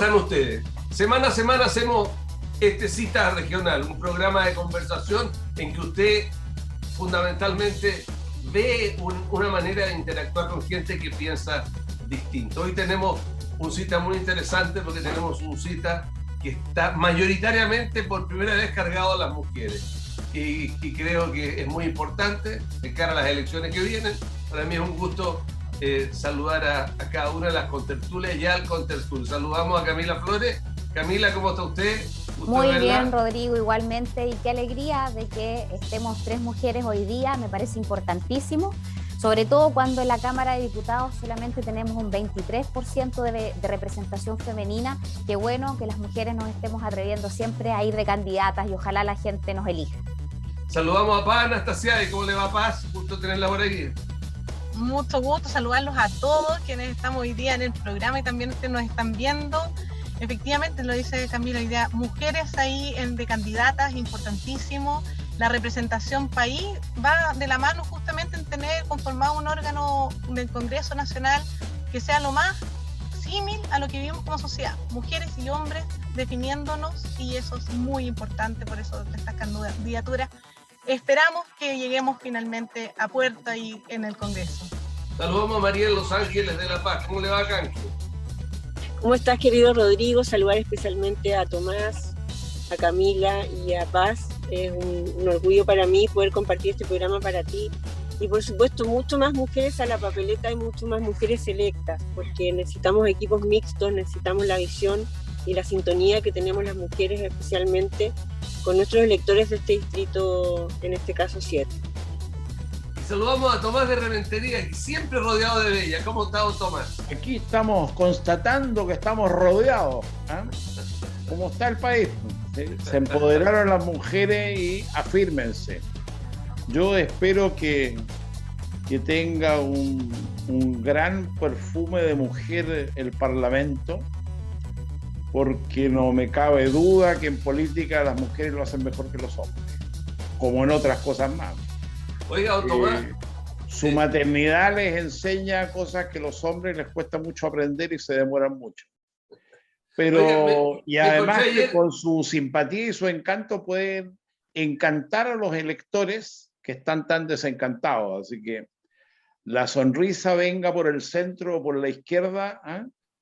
están ustedes? Semana a semana hacemos Cita Regional, un programa de conversación en que usted fundamentalmente ve una manera de interactuar con gente que piensa distinto. Hoy tenemos un cita muy interesante porque tenemos un cita que está mayoritariamente por primera vez cargado a las mujeres. Y creo que es muy importante de cara a las elecciones que vienen. Para mí es un gusto saludar a cada una de las contertulias y al contertulio. Saludamos a Camila Flores. Camila, ¿cómo está usted? Muy bien, Rodrigo, igualmente, y qué alegría de que estemos 3 mujeres hoy día, me parece importantísimo, sobre todo cuando en la Cámara de Diputados solamente tenemos un 23% de representación femenina. Qué bueno que las mujeres nos estemos atreviendo siempre a ir de candidatas y ojalá la gente nos elija. Saludamos a Paz Anastasia. ¿Cómo le va, Paz? Gusto tenerla por aquí. Mucho gusto saludarlos a todos quienes estamos hoy día en el programa y también ustedes nos están viendo. Efectivamente, lo dice Camila, hoy día mujeres ahí de candidatas, importantísimo. La representación país va de la mano justamente en tener conformado un órgano del Congreso Nacional que sea lo más símil a lo que vivimos como sociedad, mujeres y hombres definiéndonos, y eso es muy importante, por eso estas candidaturas. Esperamos que lleguemos finalmente a puerta y en el Congreso. Saludamos a María de Los Ángeles de La Paz. ¿Cómo le va, Canque? ¿Cómo estás, querido Rodrigo? Saludar especialmente a Tomás, a Camila y a Paz. Es un orgullo para mí poder compartir este programa para ti. Y por supuesto, mucho más mujeres a la papeleta y mucho más mujeres electas, porque necesitamos equipos mixtos, necesitamos la visión y la sintonía que tenemos las mujeres, especialmente con nuestros electores de este distrito, en este caso 7. Saludamos a Tomás de Rementería, siempre rodeado de bella. ¿Cómo está, Tomás? Aquí estamos constatando que estamos rodeados. ¿Cómo está el país? Se empoderaron las mujeres y afírmense. Yo espero que tenga un gran perfume de mujer el Parlamento, porque no me cabe duda que en política las mujeres lo hacen mejor que los hombres, como en otras cosas más. Oiga, Tomás, su maternidad les enseña cosas que los hombres les cuesta mucho aprender y se demoran mucho. Pero, y además que con su simpatía y su encanto pueden encantar a los electores que están tan desencantados. Así que la sonrisa venga por el centro o por la izquierda,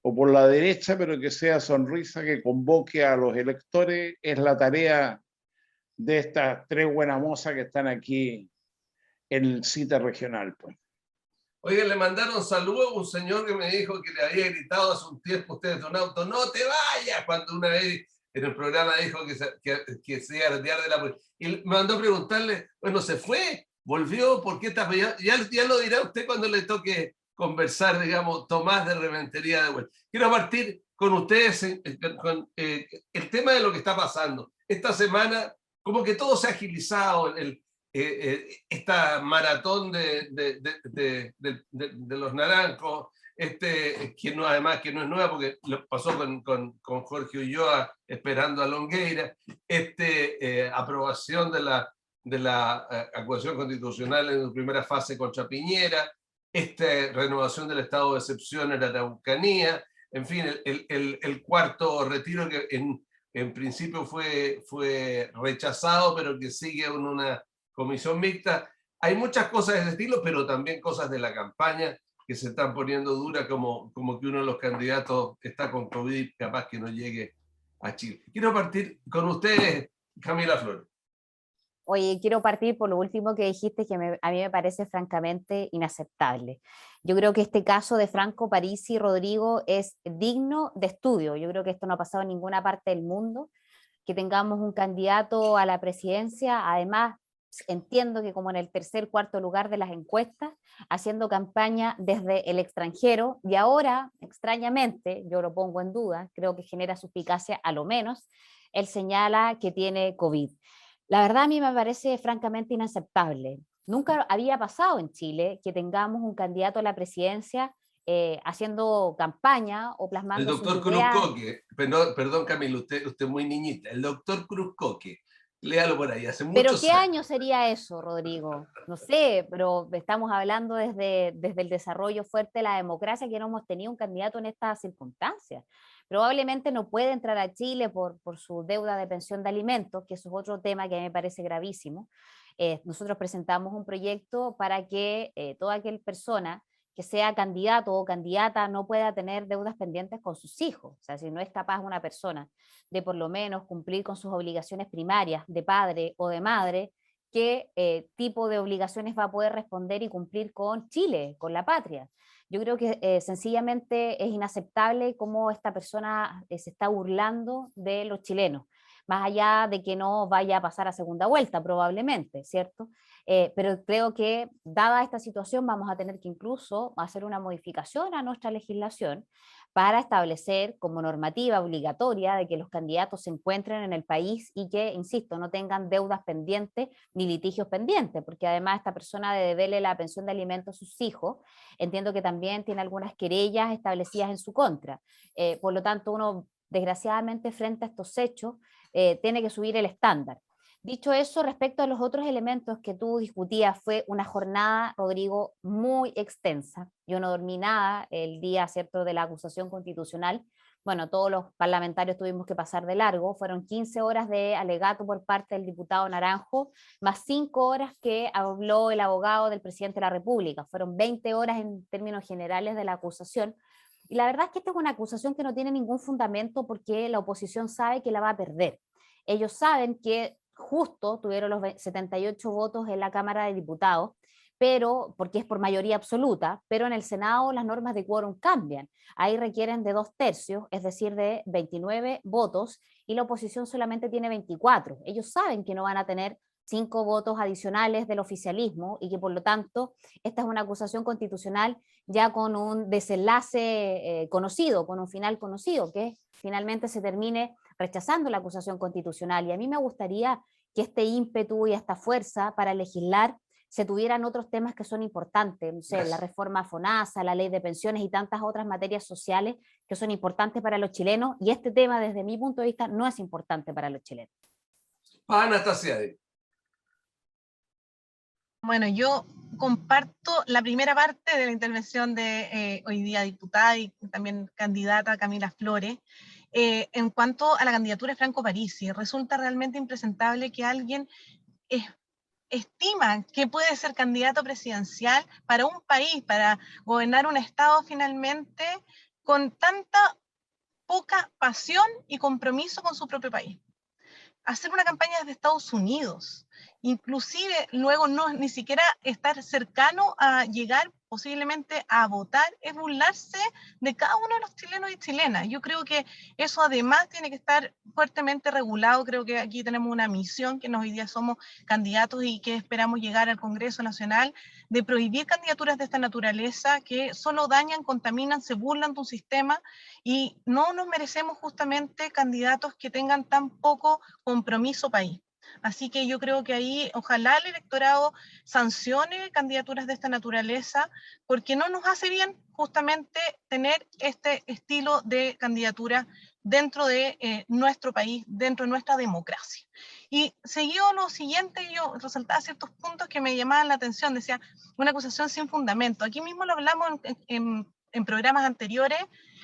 o por la derecha, pero que sea sonrisa que convoque a los electores, es la tarea de estas 3 buenas mozas que están aquí en el cita regional, pues. Oiga, le mandaron saludos a un señor que me dijo que le había gritado hace un tiempo a ustedes de un auto: ¡no te vayas! Cuando una vez en el programa dijo que se iba a retirar de la política. Y me mandó a preguntarle, bueno, ¿se fue? ¿Volvió? ¿Por qué está? Ya lo dirá usted cuando le toque conversar, digamos, Tomás de Rementería de vuelta. Quiero partir con ustedes con el tema de lo que está pasando. Esta semana, como que todo se ha agilizado, esta maratón de los naranjos, que no, además que no es nueva porque lo pasó con Jorge Ulloa esperando a Longueira, aprobación de la acusación constitucional en su primera fase contra Piñera, renovación del estado de excepción en la Araucanía, en fin, el cuarto retiro que en principio fue rechazado, pero que sigue en una comisión mixta. Hay muchas cosas de ese estilo, pero también cosas de la campaña que se están poniendo duras, como que uno de los candidatos está con COVID y capaz que no llegue a Chile. Quiero partir con ustedes, Camila Flores. Oye, quiero partir por lo último que dijiste, que a mí me parece francamente inaceptable. Yo creo que este caso de Franco Parisi, Rodrigo, es digno de estudio. Yo creo que esto no ha pasado en ninguna parte del mundo, que tengamos un candidato a la presidencia, además entiendo que como en el tercer, cuarto lugar de las encuestas, haciendo campaña desde el extranjero, y ahora, extrañamente, yo lo pongo en duda, creo que genera suspicacia a lo menos, él señala que tiene COVID. La verdad a mí me parece francamente inaceptable. Nunca había pasado en Chile que tengamos un candidato a la presidencia haciendo campaña o plasmando el doctor sus ideas. Cruz Coque, perdón Camilo, usted muy niñita, el doctor Cruz Coque, Léalo por ahí, hace ¿Pero muchos qué años. año sería eso, Rodrigo? No sé, pero estamos hablando desde el desarrollo fuerte de la democracia, que no hemos tenido un candidato en estas circunstancias. Probablemente no puede entrar a Chile por su deuda de pensión de alimentos, que eso es otro tema que a mí me parece gravísimo. Nosotros presentamos un proyecto para que toda aquella persona que sea candidato o candidata no pueda tener deudas pendientes con sus hijos. O sea, si no es capaz una persona de por lo menos cumplir con sus obligaciones primarias de padre o de madre, qué tipo de obligaciones va a poder responder y cumplir con Chile, con la patria. Yo creo que sencillamente es inaceptable cómo esta persona se está burlando de los chilenos, más allá de que no vaya a pasar a segunda vuelta probablemente, ¿cierto? Pero creo que dada esta situación vamos a tener que incluso hacer una modificación a nuestra legislación para establecer como normativa obligatoria de que los candidatos se encuentren en el país y que, insisto, no tengan deudas pendientes ni litigios pendientes, porque además esta persona de deberle la pensión de alimentos a sus hijos, entiendo que también tiene algunas querellas establecidas en su contra. Por lo tanto, uno, desgraciadamente, frente a estos hechos, tiene que subir el estándar. Dicho eso, respecto a los otros elementos que tú discutías, fue una jornada, Rodrigo, muy extensa. Yo no dormí nada el día, ¿cierto?, de la acusación constitucional. Bueno, todos los parlamentarios tuvimos que pasar de largo. Fueron 15 horas de alegato por parte del diputado Naranjo, más 5 horas que habló el abogado del presidente de la República. Fueron 20 horas en términos generales de la acusación. Y la verdad es que esta es una acusación que no tiene ningún fundamento porque la oposición sabe que la va a perder. Ellos saben que justo tuvieron los 78 votos en la Cámara de Diputados, pero porque es por mayoría absoluta, pero en el Senado las normas de quórum cambian. Ahí requieren de 2/3, es decir, de 29 votos, y la oposición solamente tiene 24. Ellos saben que no van a tener 5 votos adicionales del oficialismo y que por lo tanto esta es una acusación constitucional ya con un desenlace conocido, con un final conocido, que finalmente se termine rechazando la acusación constitucional. Y a mí me gustaría que este ímpetu y esta fuerza para legislar se tuvieran otros temas que son importantes, no sé, la reforma FONASA, la ley de pensiones y tantas otras materias sociales que son importantes para los chilenos, y este tema desde mi punto de vista no es importante para los chilenos. Anastasia. Bueno, yo comparto la primera parte de la intervención de hoy día diputada y también candidata Camila Flores. En cuanto a la candidatura de Franco Parisi, resulta realmente impresentable que alguien estima que puede ser candidato presidencial para un país, para gobernar un estado finalmente, con tanta poca pasión y compromiso con su propio país. Hacer una campaña desde Estados Unidos, inclusive luego no ni siquiera estar cercano a llegar posiblemente a votar, es burlarse de cada uno de los chilenos y chilenas. Yo creo que eso además tiene que estar fuertemente regulado. Creo que aquí tenemos una misión, que hoy día somos candidatos y que esperamos llegar al Congreso Nacional, de prohibir candidaturas de esta naturaleza que solo dañan, contaminan, se burlan de un sistema, y no nos merecemos justamente candidatos que tengan tan poco compromiso país. Así que yo creo que ahí ojalá el electorado sancione candidaturas de esta naturaleza, porque no nos hace bien justamente tener este estilo de candidatura dentro de nuestro país, dentro de nuestra democracia. Y seguido lo siguiente, yo resaltaba ciertos puntos que me llamaban la atención. Decía, una acusación sin fundamento. Aquí mismo lo hablamos en programas anteriores,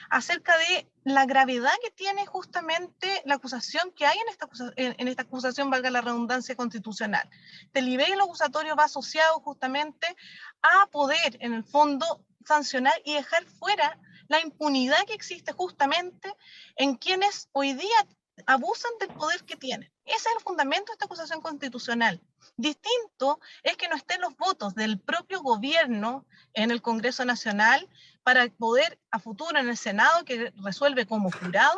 acerca de la gravedad que tiene justamente la acusación que hay en esta acusación, valga la redundancia, constitucional. El nivel acusatorio va asociado justamente a poder, en el fondo, sancionar y dejar fuera la impunidad que existe justamente en quienes hoy día abusan del poder que tienen. Ese es el fundamento de esta acusación constitucional. Distinto es que no estén los votos del propio gobierno en el Congreso Nacional para poder a futuro en el Senado, que resuelve como jurado,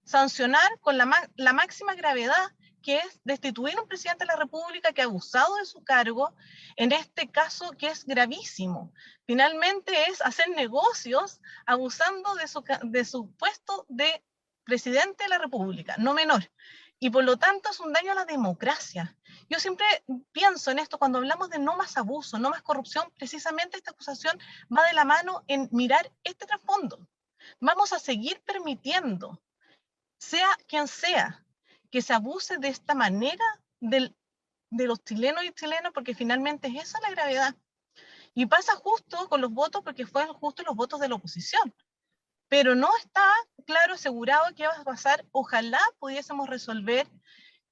sancionar con la máxima gravedad, que es destituir a un presidente de la República que ha abusado de su cargo, en este caso que es gravísimo. Finalmente es hacer negocios abusando de su puesto de presidente de la República, no menor. Y por lo tanto es un daño a la democracia. Yo siempre pienso en esto cuando hablamos de no más abuso, no más corrupción. Precisamente esta acusación va de la mano en mirar este trasfondo. Vamos a seguir permitiendo, sea quien sea, que se abuse de esta manera de los chilenos y chilenas, porque finalmente es esa la gravedad. Y pasa justo con los votos, porque fueron justo los votos de la oposición. Pero no está claro, asegurado qué va a pasar. Ojalá pudiésemos resolver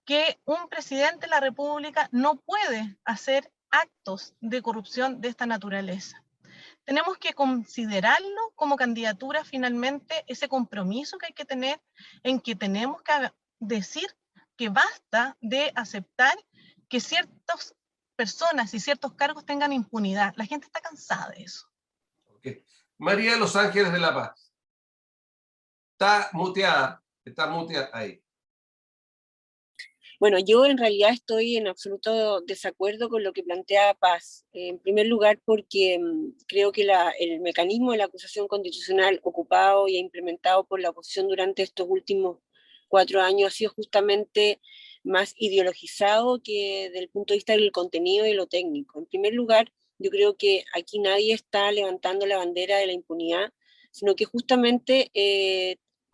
que un presidente de la República no puede hacer actos de corrupción de esta naturaleza. Tenemos que considerarlo como candidatura finalmente, ese compromiso que hay que tener en que tenemos que decir que basta de aceptar que ciertas personas y ciertos cargos tengan impunidad. La gente está cansada de eso. Okay. María de los Ángeles de La Paz. Está muteada ahí. Bueno, yo en realidad estoy en absoluto desacuerdo con lo que plantea Paz. En primer lugar, porque creo que el mecanismo de la acusación constitucional ocupado y implementado por la oposición durante estos últimos 4 años ha sido justamente más ideologizado que desde el punto de vista del contenido y lo técnico. En primer lugar, yo creo que aquí nadie está levantando la bandera de la impunidad, sino que justamente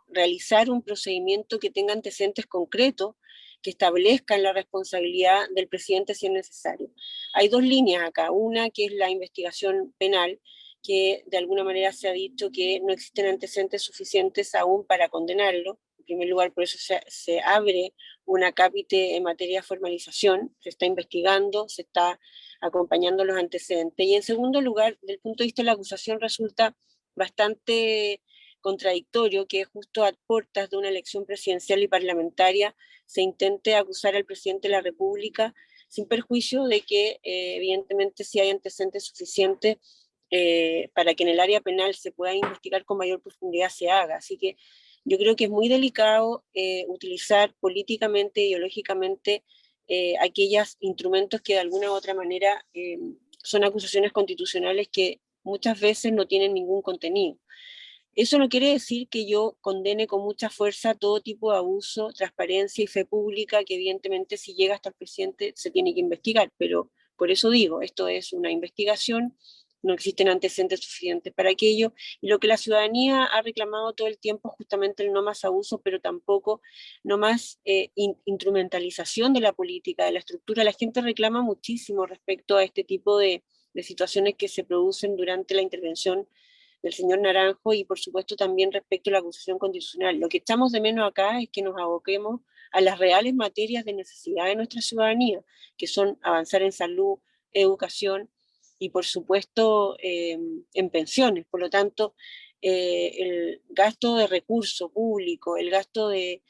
realizar un procedimiento que tenga antecedentes concretos, que establezcan la responsabilidad del presidente si es necesario. Hay 2 líneas acá, una que es la investigación penal, que de alguna manera se ha dicho que no existen antecedentes suficientes aún para condenarlo. En primer lugar, por eso se abre una cápite en materia de formalización, se está investigando, se está acompañando los antecedentes. Y en segundo lugar, desde el punto de vista de la acusación resulta bastante contradictorio que justo a puertas de una elección presidencial y parlamentaria se intente acusar al presidente de la República sin perjuicio de que evidentemente si hay antecedentes suficientes para que en el área penal se pueda investigar con mayor profundidad se haga. Así que yo creo que es muy delicado utilizar políticamente, ideológicamente, aquellos instrumentos que de alguna u otra manera son acusaciones constitucionales que muchas veces no tienen ningún contenido. Eso no quiere decir que yo condene con mucha fuerza todo tipo de abuso, transparencia y fe pública, que evidentemente si llega hasta el presidente se tiene que investigar, pero por eso digo, esto es una investigación, no existen antecedentes suficientes para aquello, y lo que la ciudadanía ha reclamado todo el tiempo es justamente el no más abuso, pero tampoco no más instrumentalización de la política, de la estructura. La gente reclama muchísimo respecto a este tipo de situaciones que se producen durante la intervención del señor Naranjo y por supuesto también respecto a la acusación constitucional. Lo que echamos de menos acá es que nos aboquemos a las reales materias de necesidad de nuestra ciudadanía, que son avanzar en salud, educación y por supuesto en pensiones. Por lo tanto, el gasto de recursos públicos, el gasto de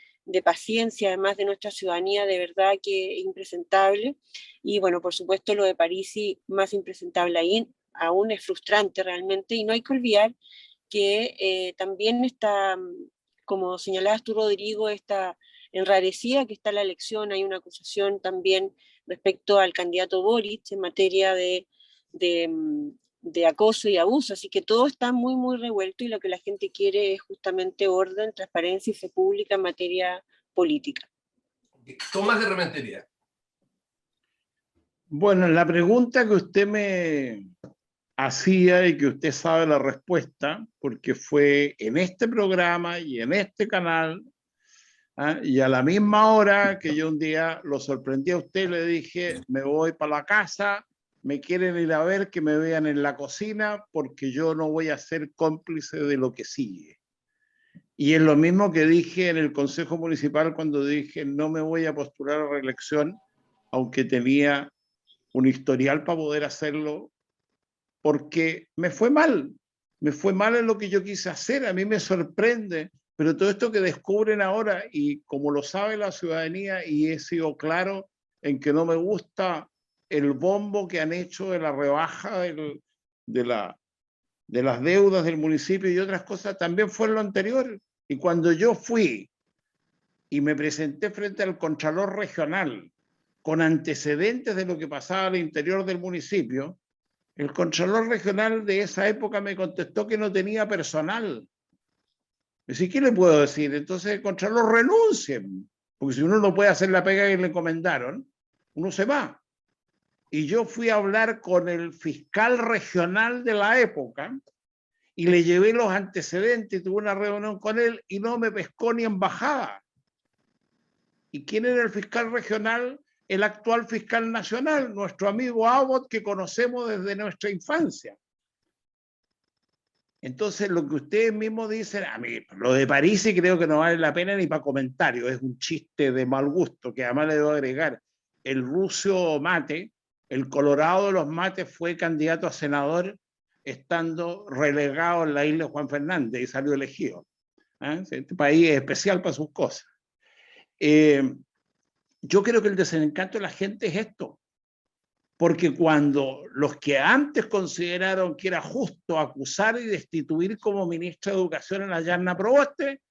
paciencia además de nuestra ciudadanía de verdad que es impresentable. Y bueno, por supuesto lo de Parisi más impresentable ahí, aún es frustrante realmente, y no hay que olvidar que también está, como señalabas tú, Rodrigo, está enrarecida que está la elección, hay una acusación también respecto al candidato Boric en materia de acoso y abuso, así que todo está muy, muy revuelto y lo que la gente quiere es justamente orden, transparencia y fe pública en materia política. Tomás de Rementería. Bueno, la pregunta que usted me hacía y que usted sabe la respuesta, porque fue en este programa y en este canal, y a la misma hora que yo un día lo sorprendí a usted, le dije, me voy para la casa, me quieren ir a ver, que me vean en la cocina, porque yo no voy a ser cómplice de lo que sigue. Y es lo mismo que dije en el Consejo Municipal cuando dije, no me voy a postular a reelección, aunque tenía un historial para poder hacerlo, porque me fue mal en lo que yo quise hacer, a mí me sorprende, pero todo esto que descubren ahora, y como lo sabe la ciudadanía, y he sido claro en que no me gusta el bombo que han hecho de la rebaja de las deudas del municipio y otras cosas, también fue en lo anterior. Y cuando yo fui y me presenté frente al Contralor Regional, con antecedentes de lo que pasaba al interior del municipio, el Contralor Regional de esa época me contestó que no tenía personal. Así que, ¿qué le puedo decir? Entonces el Contralor renuncie, porque si uno no puede hacer la pega que le encomendaron, uno se va. Y yo fui a hablar con el fiscal regional de la época y le llevé los antecedentes, tuve una reunión con él y no me pescó ni embajada. ¿Y quién era el fiscal regional? El actual fiscal nacional, nuestro amigo Abbott, que conocemos desde nuestra infancia. Entonces, lo que ustedes mismos dicen, a mí, lo de Parisi creo que no vale la pena ni para comentario, es un chiste de mal gusto, que además le debo agregar, el Rucio Mate, el Colorado de los Mates, fue candidato a senador estando relegado en la isla de Juan Fernández y salió elegido. Este país es especial para sus cosas. Yo creo que el desencanto de la gente es esto, porque cuando los que antes consideraron que era justo acusar y destituir como ministra de Educación a la Yarna Proboste,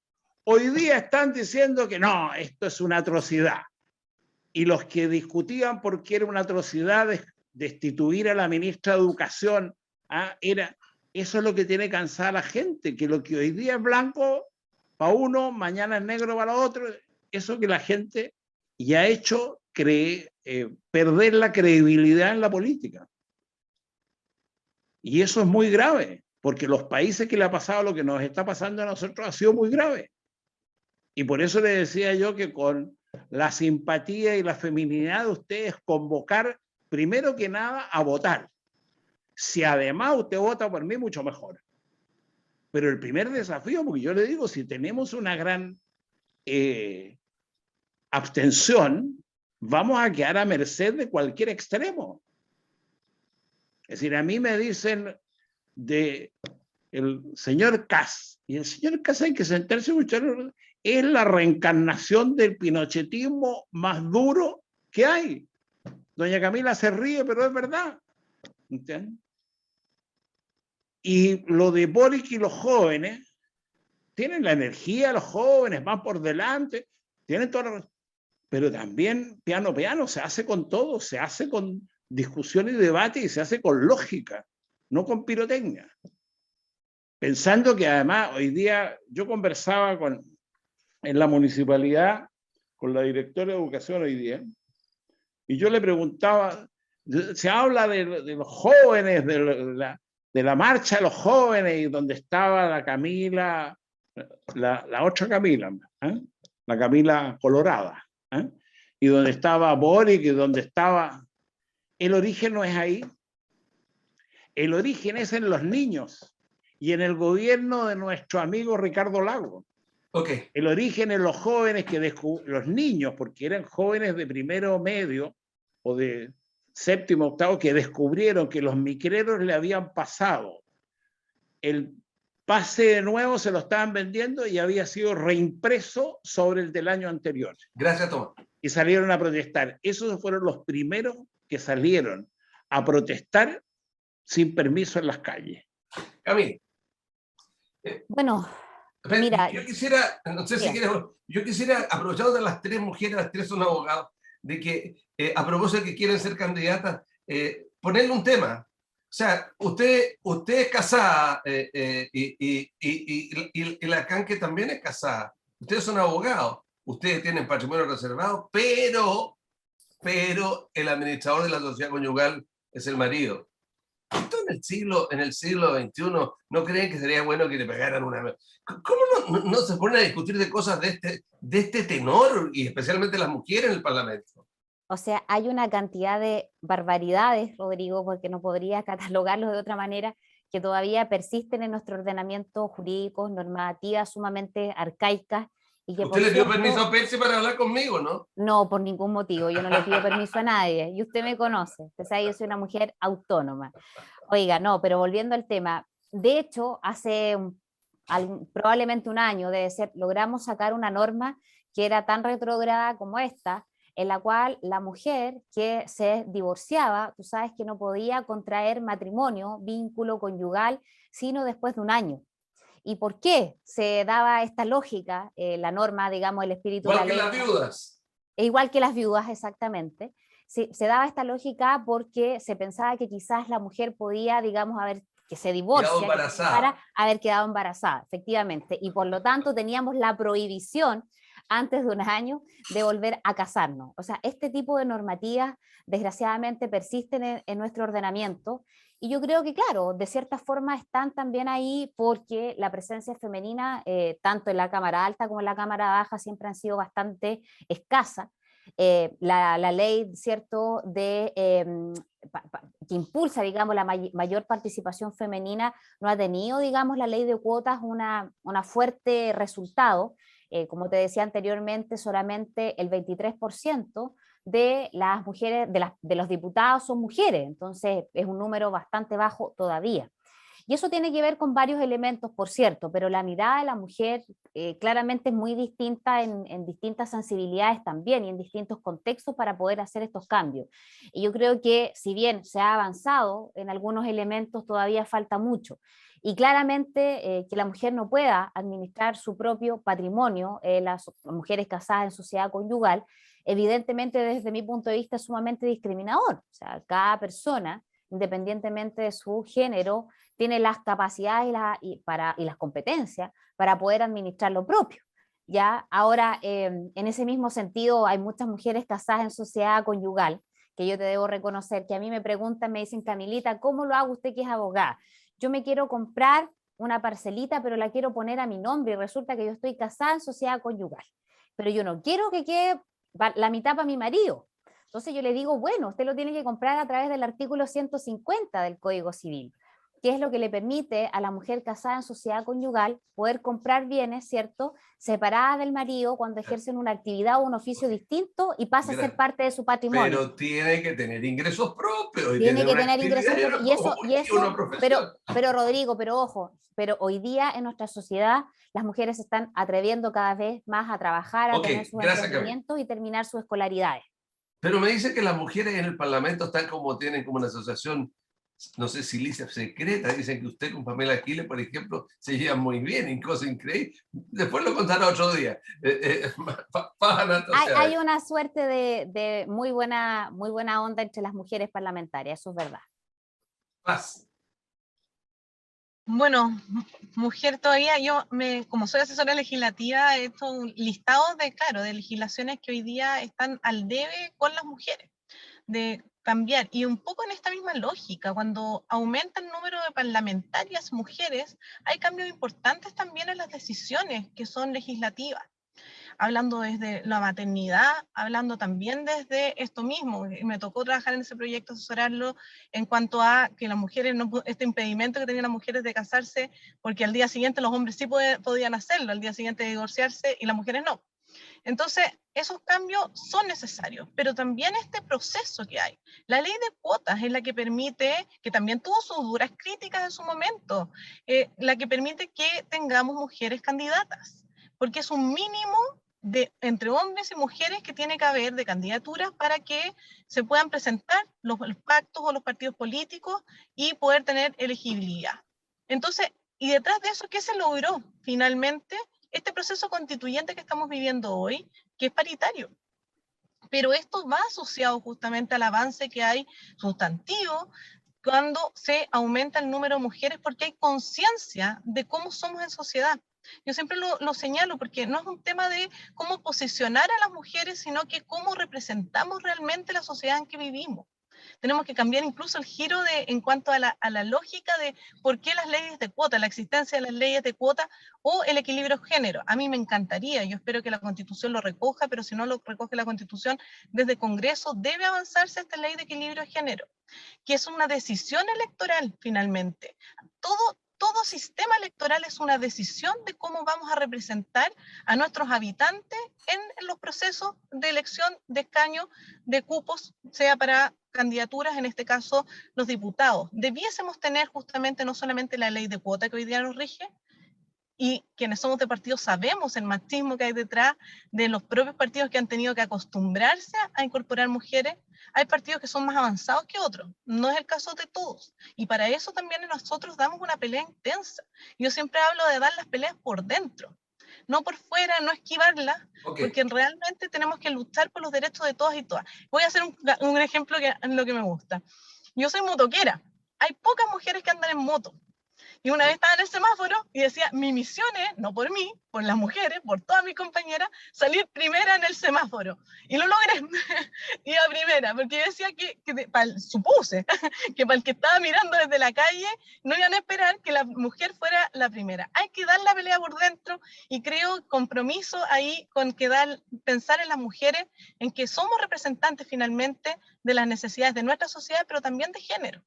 hoy día están diciendo que no, esto es una atrocidad. Y los que discutían por qué era una atrocidad destituir a la ministra de Educación, eso es lo que tiene cansada a la gente, que lo que hoy día es blanco para uno, mañana es negro para otro, eso que la gente ya ha hecho perder la credibilidad en la política. Y eso es muy grave, porque los países que le ha pasado lo que nos está pasando a nosotros ha sido muy grave. Y por eso le decía yo que con la simpatía y la feminidad de ustedes convocar, primero que nada, a votar. Si además usted vota por mí, mucho mejor. Pero el primer desafío, porque yo le digo, si tenemos una gran abstención, vamos a quedar a merced de cualquier extremo. Es decir, a mí me dicen de el señor Kass, y el señor Kass hay que sentarse y escuchar, es la reencarnación del pinochetismo más duro que hay. Doña Camila se ríe, pero es verdad. ¿Entiendes? Y lo de Boric y los jóvenes, tienen la energía, los jóvenes van por delante, tienen toda la... Pero también piano se hace con todo, se hace con discusión y debate y se hace con lógica, no con pirotecnia. Pensando que además hoy día yo conversaba en la municipalidad con la directora de educación hoy día y yo le preguntaba, se habla de los jóvenes, de la marcha de los jóvenes y donde estaba la Camila, la otra Camila, la Camila Colorada. Y donde estaba Boric y donde estaba... El origen no es ahí. El origen es en los niños y en el gobierno de nuestro amigo Ricardo Lagos. Okay. El origen en los jóvenes, los niños, porque eran jóvenes de primero medio o de séptimo, octavo, que descubrieron que los micreros le habían pasado el pase de nuevo, se lo estaban vendiendo y había sido reimpreso sobre el del año anterior. Gracias, Tomás. Y salieron a protestar. Esos fueron los primeros que salieron a protestar sin permiso en las calles. Camila. Bueno, mira. Yo quisiera, no sé si quieres, yo quisiera, aprovechando de las tres mujeres, las tres son abogados, de que a propósito de que quieren ser candidatas, ponerle un tema. O sea, usted es casada y la Canque también es casada. Ustedes son abogados, ustedes tienen patrimonio reservado, pero el administrador de la sociedad conyugal es el marido. ¿Esto en el siglo XXI no creen que sería bueno que le pegaran una... ¿Cómo no se ponen a discutir de cosas de este tenor, y especialmente las mujeres en el Parlamento? O sea, hay una cantidad de barbaridades, Rodrigo, porque no podría catalogarlos de otra manera, que todavía persisten en nuestro ordenamiento jurídico, normativas sumamente arcaicas. Y que, ¿Usted le dio permiso a Percy para hablar conmigo, no? No, por ningún motivo. Yo no le pido permiso a nadie. Y usted me conoce. Usted sabe, yo soy una mujer autónoma. Oiga, no, pero volviendo al tema. De hecho, hace probablemente un año, debe ser, logramos sacar una norma que era tan retrógrada como esta, en la cual la mujer que se divorciaba, tú sabes que no podía contraer matrimonio, vínculo conyugal, sino después de un año. ¿Y por qué se daba esta lógica, la norma, digamos, el espíritu de la ley? Igual que las viudas. Igual que las viudas, exactamente. Se daba esta lógica porque se pensaba que quizás la mujer podía, digamos, que se divorcia, para haber quedado embarazada, efectivamente. Y por lo tanto teníamos la prohibición antes de un año de volver a casarnos. O sea, este tipo de normativas desgraciadamente persisten en nuestro ordenamiento Y yo creo que, claro, de cierta forma están también ahí porque la presencia femenina, tanto en la Cámara Alta como en la Cámara Baja, siempre han sido bastante escasa. La ley, ¿cierto?, que impulsa, digamos, la mayor participación femenina, no ha tenido, digamos, la ley de cuotas una fuerte resultado. Como te decía anteriormente, solamente el 23% de las mujeres, de los diputados son mujeres, entonces es un número bastante bajo todavía. Y eso tiene que ver con varios elementos, por cierto, pero la mirada de la mujer claramente es muy distinta en distintas sensibilidades también y en distintos contextos para poder hacer estos cambios. Y yo creo que si bien se ha avanzado en algunos elementos, todavía falta mucho. Y claramente que la mujer no pueda administrar su propio patrimonio, las mujeres casadas en sociedad conyugal, evidentemente desde mi punto de vista es sumamente discriminador. O sea, cada persona, independientemente de su género, tiene las capacidades y las competencias para poder administrar lo propio. ¿Ya? Ahora, en ese mismo sentido, hay muchas mujeres casadas en sociedad conyugal, que yo te debo reconocer, que a mí me preguntan, me dicen, Camilita, ¿cómo lo hago usted que es abogada? Yo me quiero comprar una parcelita, pero la quiero poner a mi nombre y resulta que yo estoy casada en sociedad conyugal, pero yo no quiero que quede la mitad para mi marido. Entonces yo le digo, bueno, usted lo tiene que comprar a través del artículo 150 del Código Civil, que es lo que le permite a la mujer casada en sociedad conyugal poder comprar bienes, ¿cierto?, separadas del marido cuando ejercen una actividad o un oficio distinto y pasa a ser parte de su patrimonio. Pero tiene que tener ingresos propios. Tiene que tener ingresos propios. Y eso pero Rodrigo, pero ojo, pero hoy día en nuestra sociedad las mujeres se están atreviendo cada vez más a trabajar, a tener sus emprendimientos y terminar sus escolaridades. Pero me dice que las mujeres en el Parlamento están tienen como una asociación, no sé si lisa secreta, dicen que usted con Pamela Giles, por ejemplo, se llevan muy bien, en cosas increíbles. Después lo contará otro día. Hay una suerte de muy buena onda entre las mujeres parlamentarias, eso es verdad. Paz. Bueno, mujer todavía, como soy asesora legislativa, he hecho un listado de legislaciones que hoy día están al debe con las mujeres, de cambiar, y un poco en esta misma lógica, cuando aumenta el número de parlamentarias mujeres, hay cambios importantes también en las decisiones que son legislativas, hablando desde la maternidad, hablando también desde esto mismo. Me tocó trabajar en ese proyecto, asesorarlo en cuanto a que las mujeres, este impedimento que tenían las mujeres de casarse, porque al día siguiente los hombres sí podían hacerlo, al día siguiente de divorciarse y las mujeres no. Entonces, esos cambios son necesarios, pero también este proceso que hay. La ley de cuotas es la que permite, que también tuvo sus duras críticas en su momento, la que permite que tengamos mujeres candidatas, porque es un mínimo entre hombres y mujeres que tiene que haber de candidaturas para que se puedan presentar los pactos o los partidos políticos y poder tener elegibilidad. Entonces, y detrás de eso, ¿qué se logró finalmente? Este proceso constituyente que estamos viviendo hoy, que es paritario. Pero esto va asociado justamente al avance que hay sustantivo cuando se aumenta el número de mujeres, porque hay conciencia de cómo somos en sociedad. Yo siempre lo señalo porque no es un tema de cómo posicionar a las mujeres, sino que cómo representamos realmente la sociedad en que vivimos. Tenemos que cambiar incluso el giro en cuanto a la lógica de por qué las leyes de cuota, la existencia de las leyes de cuota o el equilibrio de género. A mí me encantaría, yo espero que la Constitución lo recoja, pero si no lo recoge la Constitución, desde Congreso debe avanzarse esta ley de equilibrio de género, que es una decisión electoral finalmente. Todo sistema electoral es una decisión de cómo vamos a representar a nuestros habitantes en los procesos de elección de escaño, de cupos, sea para candidaturas, en este caso los diputados. Debiésemos tener justamente no solamente la ley de cuota que hoy día nos rige, y quienes somos de partidos sabemos el machismo que hay detrás de los propios partidos que han tenido que acostumbrarse a incorporar mujeres. Hay partidos que son más avanzados que otros, no es el caso de todos, y para eso también nosotros damos una pelea intensa. Yo siempre hablo de dar las peleas por dentro, no por fuera, no esquivarlas, porque realmente tenemos que luchar por los derechos de todas y todas. Voy a hacer un ejemplo en lo que me gusta. Yo soy motoquera, hay pocas mujeres que andan en moto, Y una vez estaba en el semáforo y decía, mi misión es, no por mí, por las mujeres, por todas mis compañeras, salir primera en el semáforo. Y lo logré. Iba primera, porque yo decía supuse que para el que estaba mirando desde la calle no iban a esperar que la mujer fuera la primera. Hay que dar la pelea por dentro y creo compromiso ahí con pensar en las mujeres, en que somos representantes finalmente de las necesidades de nuestra sociedad, pero también de género.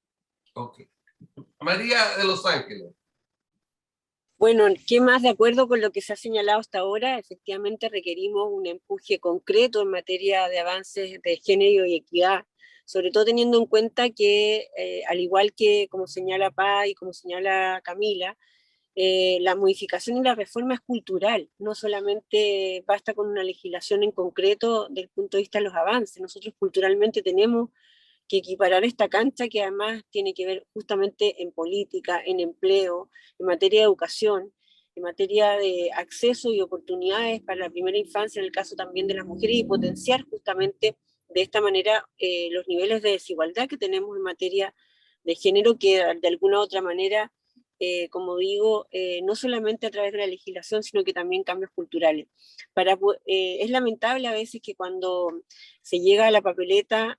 Ok. María de Los Ángeles. Bueno, ¿qué más? De acuerdo con lo que se ha señalado hasta ahora, efectivamente requerimos un empuje concreto en materia de avances de género y equidad, sobre todo teniendo en cuenta que, al igual que como señala Paz y como señala Camila, la modificación y la reforma es cultural, no solamente basta con una legislación en concreto del punto de vista de los avances. Nosotros culturalmente tenemos que equiparar esta cancha, que además tiene que ver justamente en política, en empleo, en materia de educación, en materia de acceso y oportunidades para la primera infancia, en el caso también de las mujeres, y potenciar justamente de esta manera los niveles de desigualdad que tenemos en materia de género, que de alguna u otra manera, como digo, no solamente a través de la legislación, sino que también cambios culturales. Es lamentable a veces que cuando se llega a la papeleta,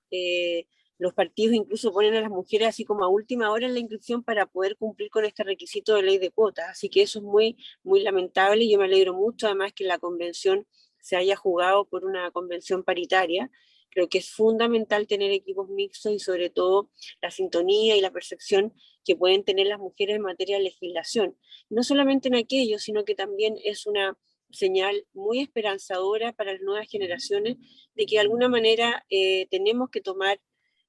los partidos incluso ponen a las mujeres así como a última hora en la inscripción para poder cumplir con este requisito de ley de cuotas. Así que eso es muy, muy lamentable, y yo me alegro mucho además que la convención se haya jugado por una convención paritaria. Creo que es fundamental tener equipos mixtos y sobre todo la sintonía y la percepción que pueden tener las mujeres en materia de legislación. No solamente en aquello, sino que también es una señal muy esperanzadora para las nuevas generaciones de que de alguna manera tenemos que tomar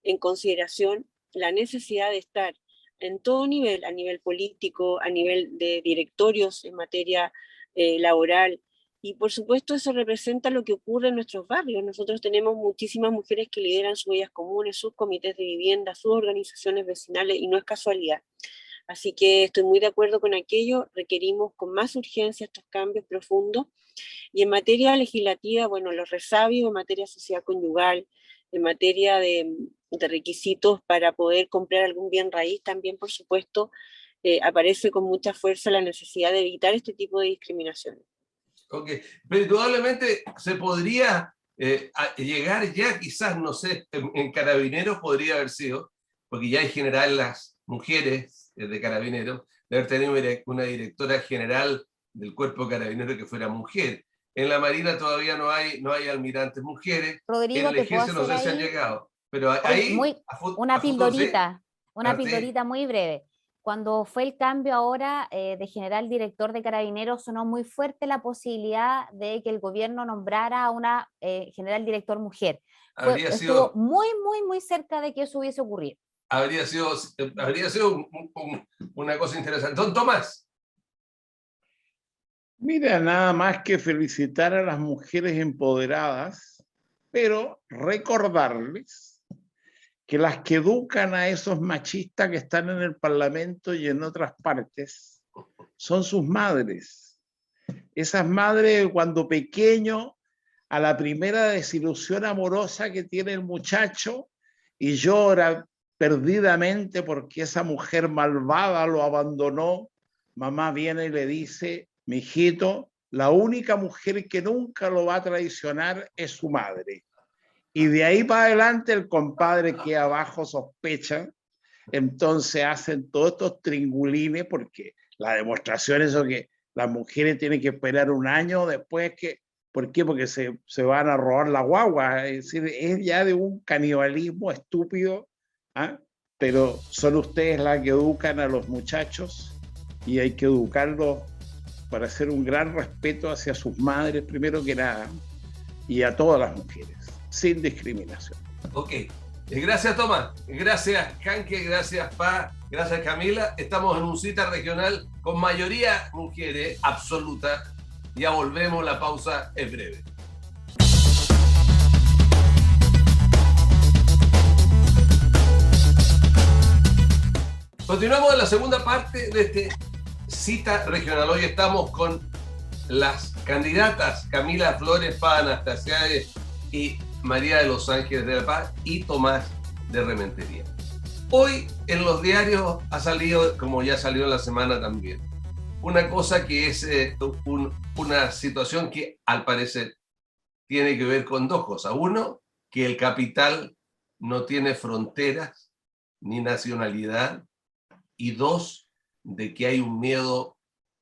en consideración la necesidad de estar en todo nivel, a nivel político, a nivel de directorios en materia laboral, y por supuesto eso representa lo que ocurre en nuestros barrios. Nosotros tenemos muchísimas mujeres que lideran sus ollas comunes, sus comités de vivienda, sus organizaciones vecinales, y no es casualidad. Así que estoy muy de acuerdo con aquello, requerimos con más urgencia estos cambios profundos. Y en materia legislativa, bueno, los resabios en materia de sociedad conyugal, en materia de requisitos para poder comprar algún bien raíz, también por supuesto aparece con mucha fuerza la necesidad de evitar este tipo de discriminaciones. Ok, pero indudablemente se podría llegar ya, quizás, no sé, en Carabineros podría haber sido, porque ya en general las mujeres de Carabineros deben tener una directora general del cuerpo de Carabineros que fuera mujer. En la Marina todavía no hay almirantes mujeres. Rodrigo, en el ejército no sé si han llegado. Pero ahí... Una pildorita muy breve. Cuando fue el cambio ahora de general director de Carabineros, sonó muy fuerte la posibilidad de que el gobierno nombrara a una general director mujer. Estuvo muy cerca de que eso hubiese ocurrido. Habría sido una cosa interesante. Don Tomás. Mira, nada más que felicitar a las mujeres empoderadas, pero recordarles que las que educan a esos machistas que están en el Parlamento y en otras partes son sus madres. Esas madres, cuando pequeño, a la primera desilusión amorosa que tiene el muchacho y llora perdidamente porque esa mujer malvada lo abandonó, mamá viene y le dice: mijito, la única mujer que nunca lo va a traicionar es su madre. Y de ahí para adelante el compadre que abajo sospecha, entonces hacen todos estos tringulines, porque la demostración es que las mujeres tienen que esperar un año después que... ¿Por qué? Porque se van a robar la guagua. Es decir, es ya de un canibalismo estúpido, ¿ah? Pero son ustedes las que educan a los muchachos y hay que educarlos para hacer un gran respeto hacia sus madres, primero que nada, y a todas las mujeres, sin discriminación. Ok. Gracias, Tomás. Gracias, Canque. Gracias, Pa. Gracias, Camila. Estamos en un cita regional con mayoría mujeres absoluta. Ya volvemos, la pausa es breve. Continuamos en la segunda parte de este cita regional. Hoy estamos con las candidatas Camila Flores, Paz Anastasiades y María de Los Ángeles de la Paz y Tomás de Rementería. Hoy en los diarios ha salido, como ya salió en la semana también, una cosa que es una situación que al parecer tiene que ver con dos cosas. Uno, que el capital no tiene fronteras ni nacionalidad. Y dos, de que hay un miedo,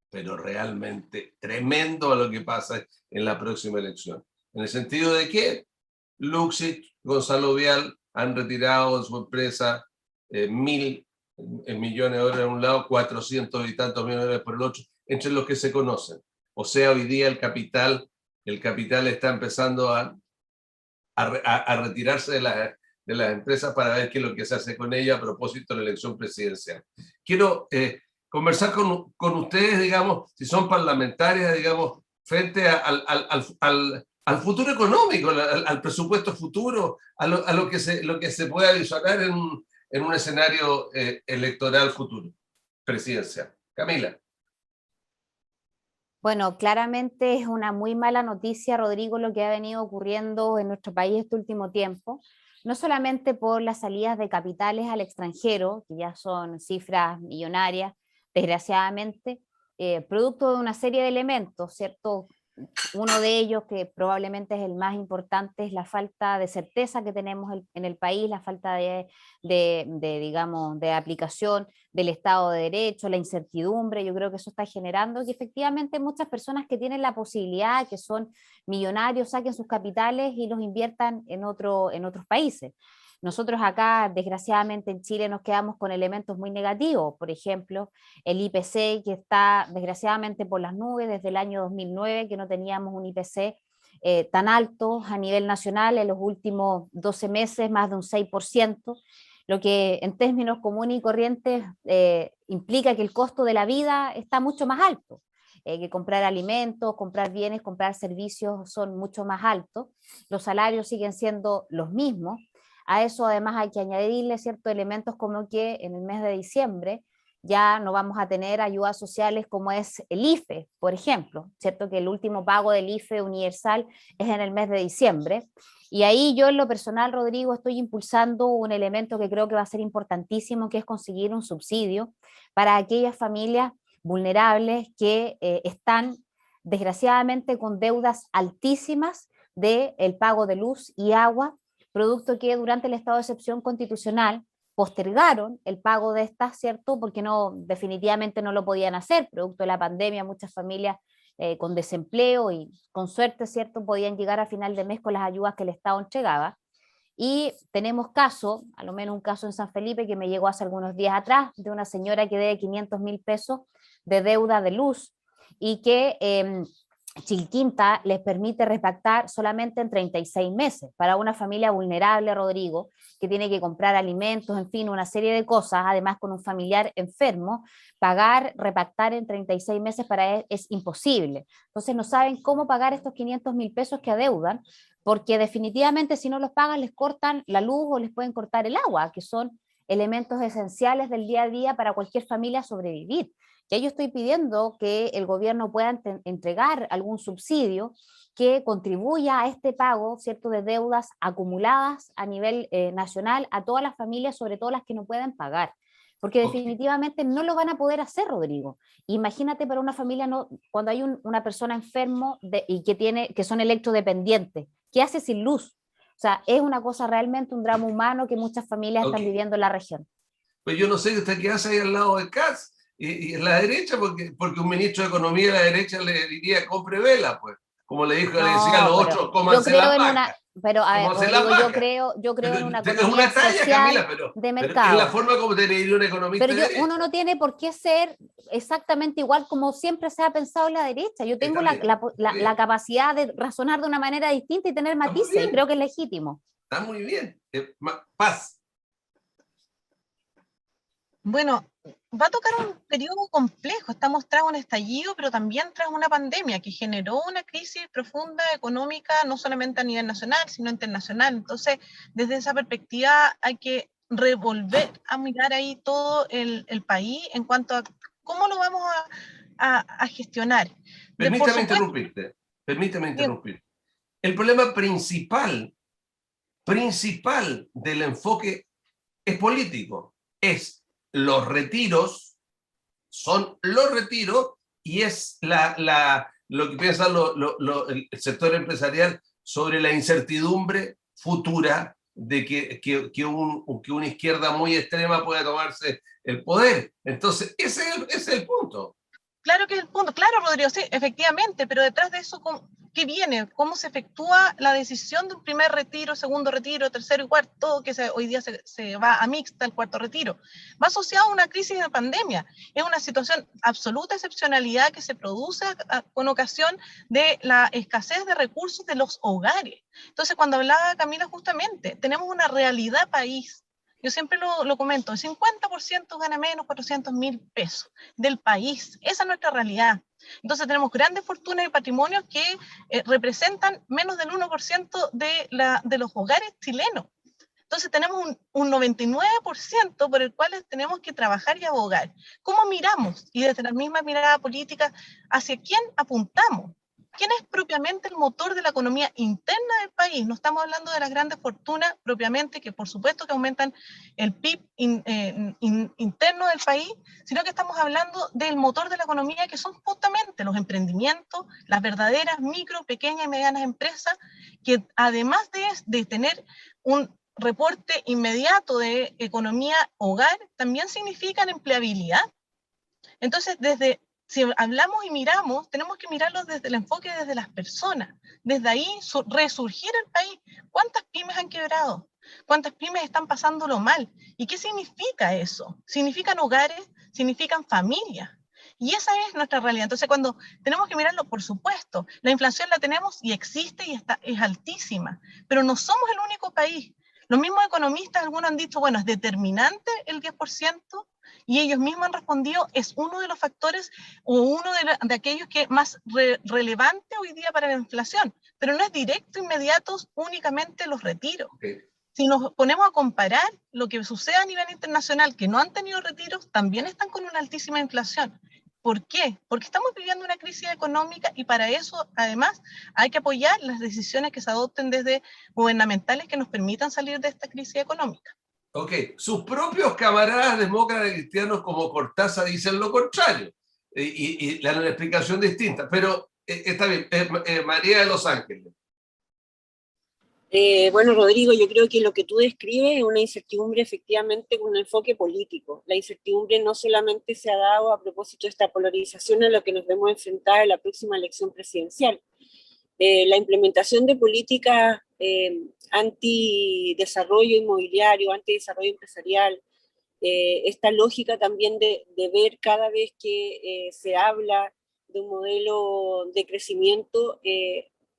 pero realmente tremendo a lo que pasa en la próxima elección. En el sentido de que Luxich, Gonzalo Vial han retirado de su empresa 1.000 millones de dólares de un lado, 400 y tantos millones de dólares por el otro, entre los que se conocen. O sea, hoy día el capital está empezando a retirarse de las empresas para ver qué es lo que se hace con ella a propósito de la elección presidencial. Quiero conversar con ustedes, digamos, si son parlamentarias, digamos, frente al futuro económico, al presupuesto futuro, a lo que se pueda visionar en un escenario electoral futuro, presidencial. Camila. Bueno, claramente es una muy mala noticia, Rodrigo, lo que ha venido ocurriendo en nuestro país este último tiempo, no solamente por las salidas de capitales al extranjero, que ya son cifras millonarias, desgraciadamente, producto de una serie de elementos, ¿cierto? Uno de ellos, que probablemente es el más importante, es la falta de certeza que tenemos en el país, la falta digamos, de aplicación del Estado de Derecho, la incertidumbre. Yo creo que eso está generando que efectivamente muchas personas que tienen la posibilidad, que son millonarios, saquen sus capitales y los inviertan en otros países. Nosotros acá, desgraciadamente en Chile, nos quedamos con elementos muy negativos. Por ejemplo, el IPC, que está desgraciadamente por las nubes desde el año 2009, que no teníamos un IPC tan alto a nivel nacional. En los últimos 12 meses, más de un 6%, lo que en términos comunes y corrientes implica que el costo de la vida está mucho más alto. Que comprar alimentos, comprar bienes, comprar servicios son mucho más altos. Los salarios siguen siendo los mismos. A eso además hay que añadirle ciertos elementos como que en el mes de diciembre ya no vamos a tener ayudas sociales como es el IFE, por ejemplo, ¿cierto? Que el último pago del IFE universal es en el mes de diciembre. Y ahí yo en lo personal, Rodrigo, estoy impulsando un elemento que creo que va a ser importantísimo, que es conseguir un subsidio para aquellas familias vulnerables que están desgraciadamente con deudas altísimas del pago de luz y agua, producto que durante el estado de excepción constitucional postergaron el pago de estas, ¿cierto? Porque definitivamente no lo podían hacer, producto de la pandemia, muchas familias con desempleo y con suerte, ¿cierto? Podían llegar a final de mes con las ayudas que el Estado entregaba. Y tenemos a lo menos un caso en San Felipe que me llegó hace algunos días atrás, de una señora que debe 500.000 pesos de deuda de luz y que Chilquinta les permite repactar solamente en 36 meses. Para una familia vulnerable, Rodrigo, que tiene que comprar alimentos, en fin, una serie de cosas, además con un familiar enfermo, repactar en 36 meses para él es imposible. Entonces no saben cómo pagar estos 500.000 pesos que adeudan, porque definitivamente si no los pagan les cortan la luz o les pueden cortar el agua, que son elementos esenciales del día a día para cualquier familia sobrevivir. Ya yo estoy pidiendo que el gobierno pueda entregar algún subsidio que contribuya a este pago, ¿cierto?, de deudas acumuladas a nivel nacional a todas las familias, sobre todo las que no pueden pagar. Porque definitivamente no lo van a poder hacer, Rodrigo. Imagínate para una familia, cuando hay una persona enfermo y que son electrodependientes, ¿qué hace sin luz? O sea, es una cosa realmente un drama humano que muchas familias están viviendo en la región. Pues yo no sé usted qué hace ahí al lado de CAS. Y en la derecha, porque un ministro de Economía de la derecha le diría compre vela, pues, como le decía a los otros, cómanse la vaca. Pero a ver, Rodrigo, yo creo en una economía social, Camila, de mercado. Es la forma como te diría un economista. Pero uno no tiene por qué ser exactamente igual como siempre se ha pensado en la derecha. Yo tengo la capacidad de razonar de una manera distinta y tener matices, y creo que es legítimo. Está muy bien. Paz. Bueno, va a tocar un periodo complejo. Estamos tras un estallido, pero también tras una pandemia que generó una crisis profunda económica, no solamente a nivel nacional, sino internacional. Entonces, desde esa perspectiva hay que revolver a mirar ahí todo el país en cuanto a cómo lo vamos a gestionar. Permítame interrumpirte. El problema principal del enfoque es político. es los retiros, son los retiros, y es lo que piensa el sector empresarial sobre la incertidumbre futura de que una izquierda muy extrema pueda tomarse el poder. Entonces, ese es el punto. Claro que es el punto, claro, Rodrigo, sí, efectivamente, pero detrás de eso, ¿qué viene? ¿Cómo se efectúa la decisión de un primer retiro, segundo retiro, tercero y cuarto, que hoy día se va a mixta el cuarto retiro? Va asociado a una crisis de pandemia. Es una situación absoluta excepcionalidad que se produce con ocasión de la escasez de recursos de los hogares. Entonces, cuando hablaba Camila justamente, tenemos una realidad país. Yo siempre lo comento, el 50% gana menos 400.000 pesos del país. Esa es nuestra realidad. Entonces tenemos grandes fortunas y patrimonios que representan menos del 1% de los hogares chilenos. Entonces tenemos un 99% por el cual tenemos que trabajar y abogar. ¿Cómo miramos? Y desde la misma mirada política, ¿hacia quién apuntamos? ¿Quién es propiamente el motor de la economía interna del país? No estamos hablando de las grandes fortunas propiamente, que por supuesto que aumentan el PIB interno del país, sino que estamos hablando del motor de la economía, que son justamente los emprendimientos, las verdaderas micro, pequeñas y medianas empresas, que además de tener un reporte inmediato de economía hogar, también significan empleabilidad. Entonces, si hablamos y miramos, tenemos que mirarlo desde el enfoque desde las personas. Desde ahí resurgir el país. ¿Cuántas pymes han quebrado? ¿Cuántas pymes están pasándolo mal? ¿Y qué significa eso? Significan hogares, significan familias. Y esa es nuestra realidad. Entonces, cuando tenemos que mirarlo, por supuesto, la inflación la tenemos y existe y es altísima, pero no somos el único país. Los mismos economistas, algunos han dicho, bueno, es determinante el 10%, y ellos mismos han respondido, es uno de los factores o uno de aquellos que más relevante hoy día para la inflación, pero no es directo, inmediato, únicamente los retiros. Okay. Si nos ponemos a comparar lo que sucede a nivel internacional, que no han tenido retiros, también están con una altísima inflación. ¿Por qué? Porque estamos viviendo una crisis económica y para eso, además, hay que apoyar las decisiones que se adopten desde gubernamentales que nos permitan salir de esta crisis económica. Ok, sus propios camaradas demócratas cristianos como Cortázar dicen lo contrario y dan una explicación distinta, pero está bien. María de Los Ángeles. Bueno, Rodrigo, yo creo que lo que tú describes es una incertidumbre efectivamente con un enfoque político. La incertidumbre no solamente se ha dado a propósito de esta polarización a lo que nos vemos enfrentar en la próxima elección presidencial. La implementación de políticas anti-desarrollo inmobiliario, anti-desarrollo empresarial, esta lógica también de ver cada vez que se habla de un modelo de crecimiento,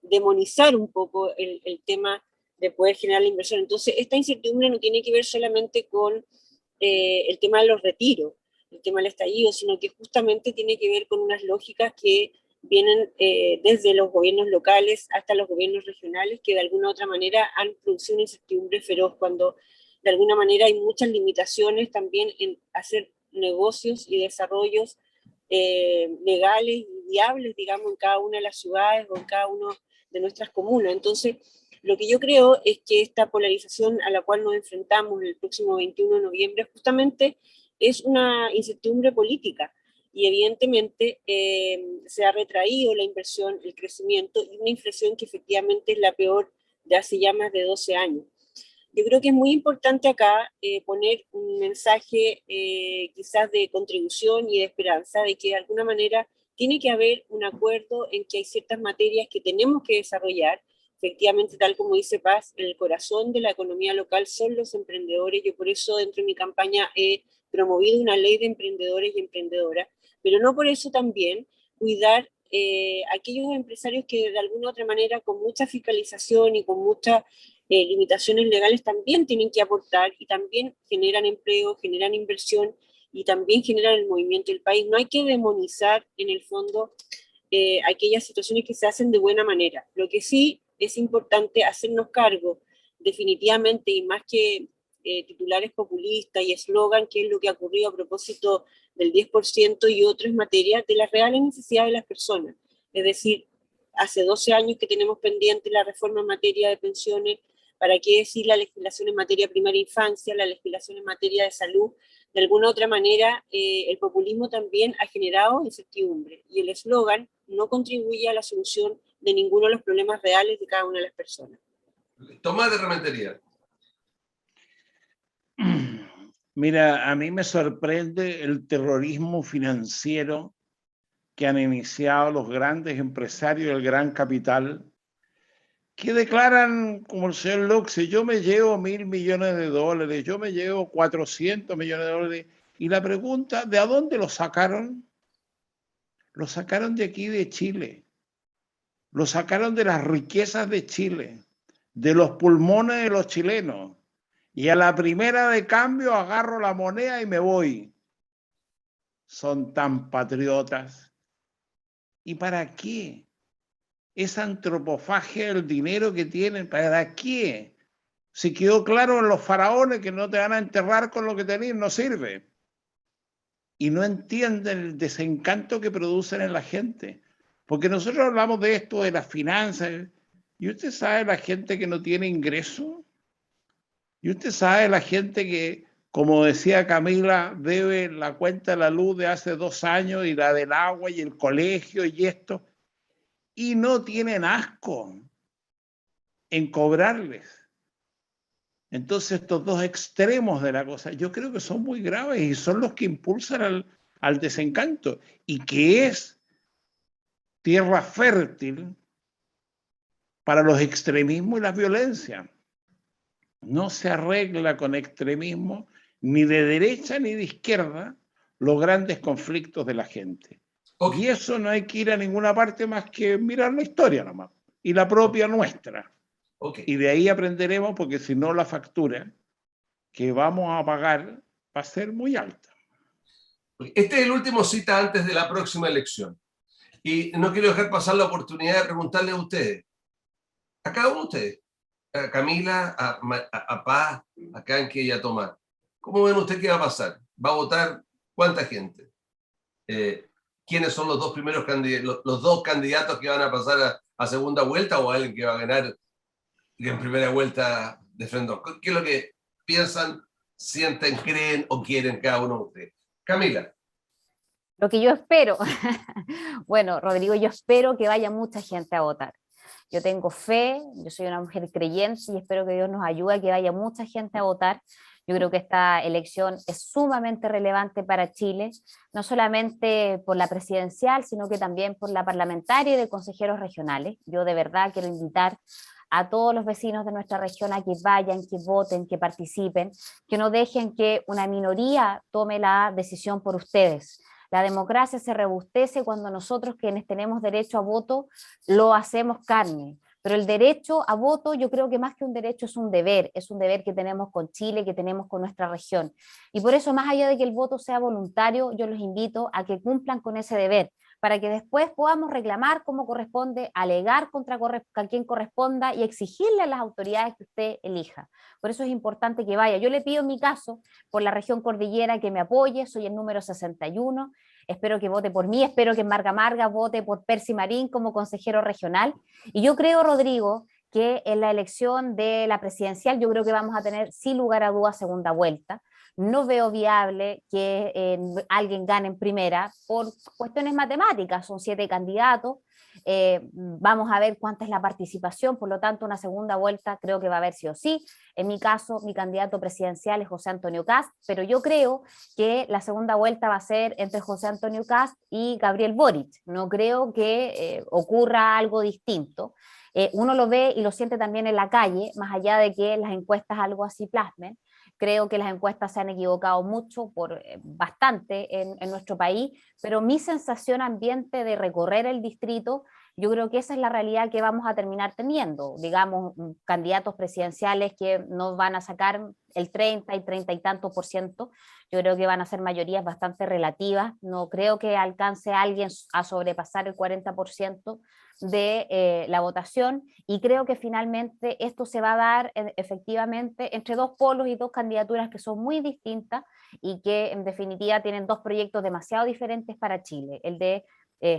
demonizar un poco el tema de poder generar la inversión. Entonces, esta incertidumbre no tiene que ver solamente con el tema de los retiros, el tema del estallido, sino que justamente tiene que ver con unas lógicas que vienen desde los gobiernos locales hasta los gobiernos regionales, que de alguna u otra manera han producido una incertidumbre feroz cuando de alguna manera hay muchas limitaciones también en hacer negocios y desarrollos legales y viables, digamos, en cada una de las ciudades o en cada una de nuestras comunas. Entonces, lo que yo creo es que esta polarización a la cual nos enfrentamos el próximo 21 de noviembre justamente es una incertidumbre política. Y evidentemente se ha retraído la inversión, el crecimiento y una inflación que efectivamente es la peor de hace ya más de 12 años. Yo creo que es muy importante acá poner un mensaje quizás de contribución y de esperanza, de que de alguna manera tiene que haber un acuerdo en que hay ciertas materias que tenemos que desarrollar. Efectivamente, tal como dice Paz, el corazón de la economía local son los emprendedores. Yo por eso dentro de mi campaña he promovido una ley de emprendedores y emprendedoras, pero no por eso también cuidar aquellos empresarios que de alguna u otra manera con mucha fiscalización y con muchas limitaciones legales también tienen que aportar y también generan empleo, generan inversión y también generan el movimiento del país. No hay que demonizar en el fondo aquellas situaciones que se hacen de buena manera. Lo que sí es importante hacernos cargo definitivamente y más que titulares populistas y eslogan, que es lo que ha ocurrido a propósito del 10% y otras materias, de las reales necesidades de las personas. Es decir, hace 12 años que tenemos pendiente la reforma en materia de pensiones, ¿Para qué decir la legislación en materia de primera infancia, la legislación en materia de salud? De alguna u otra manera, el populismo también ha generado incertidumbre y el eslogan no contribuye a la solución de ninguno de los problemas reales de cada una de las personas. Tomás de Rementería. Mira, a mí me sorprende el terrorismo financiero que han iniciado los grandes empresarios del gran capital, que declaran, como el señor Lux, yo me llevo $1.000 millones, yo me llevo 400 millones de dólares. Y la pregunta, ¿de a dónde lo sacaron? Lo sacaron de aquí, de Chile. Lo sacaron de las riquezas de Chile, de los pulmones de los chilenos. Y a la primera de cambio agarro la moneda y me voy. Son tan patriotas. ¿Y para qué? Esa antropofagia del dinero que tienen, ¿para qué? Si quedó claro en los faraones que no te van a enterrar con lo que tenés, no sirve. Y no entienden el desencanto que producen en la gente. Porque nosotros hablamos de esto, de las finanzas, y usted sabe la gente que no tiene ingreso, y usted sabe la gente que, como decía Camila, debe la cuenta de la luz de hace 2 años y la del agua y el colegio y esto, y no tienen asco en cobrarles. Entonces estos dos extremos de la cosa, yo creo que son muy graves y son los que impulsan al desencanto, y que es tierra fértil para los extremismos y la violencia. No se arregla con extremismo ni de derecha ni de izquierda los grandes conflictos de la gente. Okay. Y eso no hay que ir a ninguna parte más que mirar la historia nomás, y la propia nuestra. Okay. Y de ahí aprenderemos, porque si no la factura que vamos a pagar va a ser muy alta. Este es el último cita antes de la próxima elección. Y no quiero dejar pasar la oportunidad de preguntarle a ustedes, a cada uno de ustedes, a Camila, a Paz, a Kanke y a Tomás. ¿Cómo ven ustedes qué va a pasar? ¿Va a votar cuánta gente? ¿Quiénes son los dos primeros candidatos, los dos candidatos que van a pasar a segunda vuelta, o alguien que va a ganar en primera vuelta de frente? ¿Qué es lo que piensan, sienten, creen o quieren cada uno de ustedes? Camila. Lo que yo espero, bueno, Rodrigo, yo espero que vaya mucha gente a votar. Yo tengo fe, yo soy una mujer creyente y espero que Dios nos ayude a que vaya mucha gente a votar. Yo creo que esta elección es sumamente relevante para Chile, no solamente por la presidencial, sino que también por la parlamentaria y de consejeros regionales. Yo de verdad quiero invitar a todos los vecinos de nuestra región a que vayan, que voten, que participen, que no dejen que una minoría tome la decisión por ustedes. La democracia se robustece cuando nosotros, quienes tenemos derecho a voto, lo hacemos carne. Pero el derecho a voto, yo creo que más que un derecho es un deber que tenemos con Chile, que tenemos con nuestra región. Y por eso, más allá de que el voto sea voluntario, yo los invito a que cumplan con ese deber, para que después podamos reclamar como corresponde, alegar contra quien corresponda y exigirle a las autoridades que usted elija. Por eso es importante que vaya. Yo le pido en mi caso, por la región cordillera, que me apoye, soy el número 61, espero que vote por mí, espero que en Marga Marga vote por Percy Marín como consejero regional, y yo creo, Rodrigo, que en la elección de la presidencial yo creo que vamos a tener sin lugar a dudas segunda vuelta. No veo viable que alguien gane en primera por cuestiones matemáticas, son 7 candidatos, vamos a ver cuánta es la participación, por lo tanto una segunda vuelta creo que va a haber sí o sí. En mi caso, mi candidato presidencial es José Antonio Kast, pero yo creo que la segunda vuelta va a ser entre José Antonio Kast y Gabriel Boric, no creo que ocurra algo distinto. Uno lo ve y lo siente también en la calle, más allá de que las encuestas algo así plasmen. Creo que las encuestas se han equivocado mucho, bastante en nuestro país, pero mi sensación ambiente de recorrer el distrito, yo creo que esa es la realidad que vamos a terminar teniendo, digamos, candidatos presidenciales que no van a sacar el 30 y tantos %, yo creo que van a ser mayorías bastante relativas, no creo que alcance a alguien a sobrepasar el 40% de la votación, y creo que finalmente esto se va a dar efectivamente entre 2 polos y 2 candidaturas que son muy distintas y que en definitiva tienen 2 proyectos demasiado diferentes para Chile, el de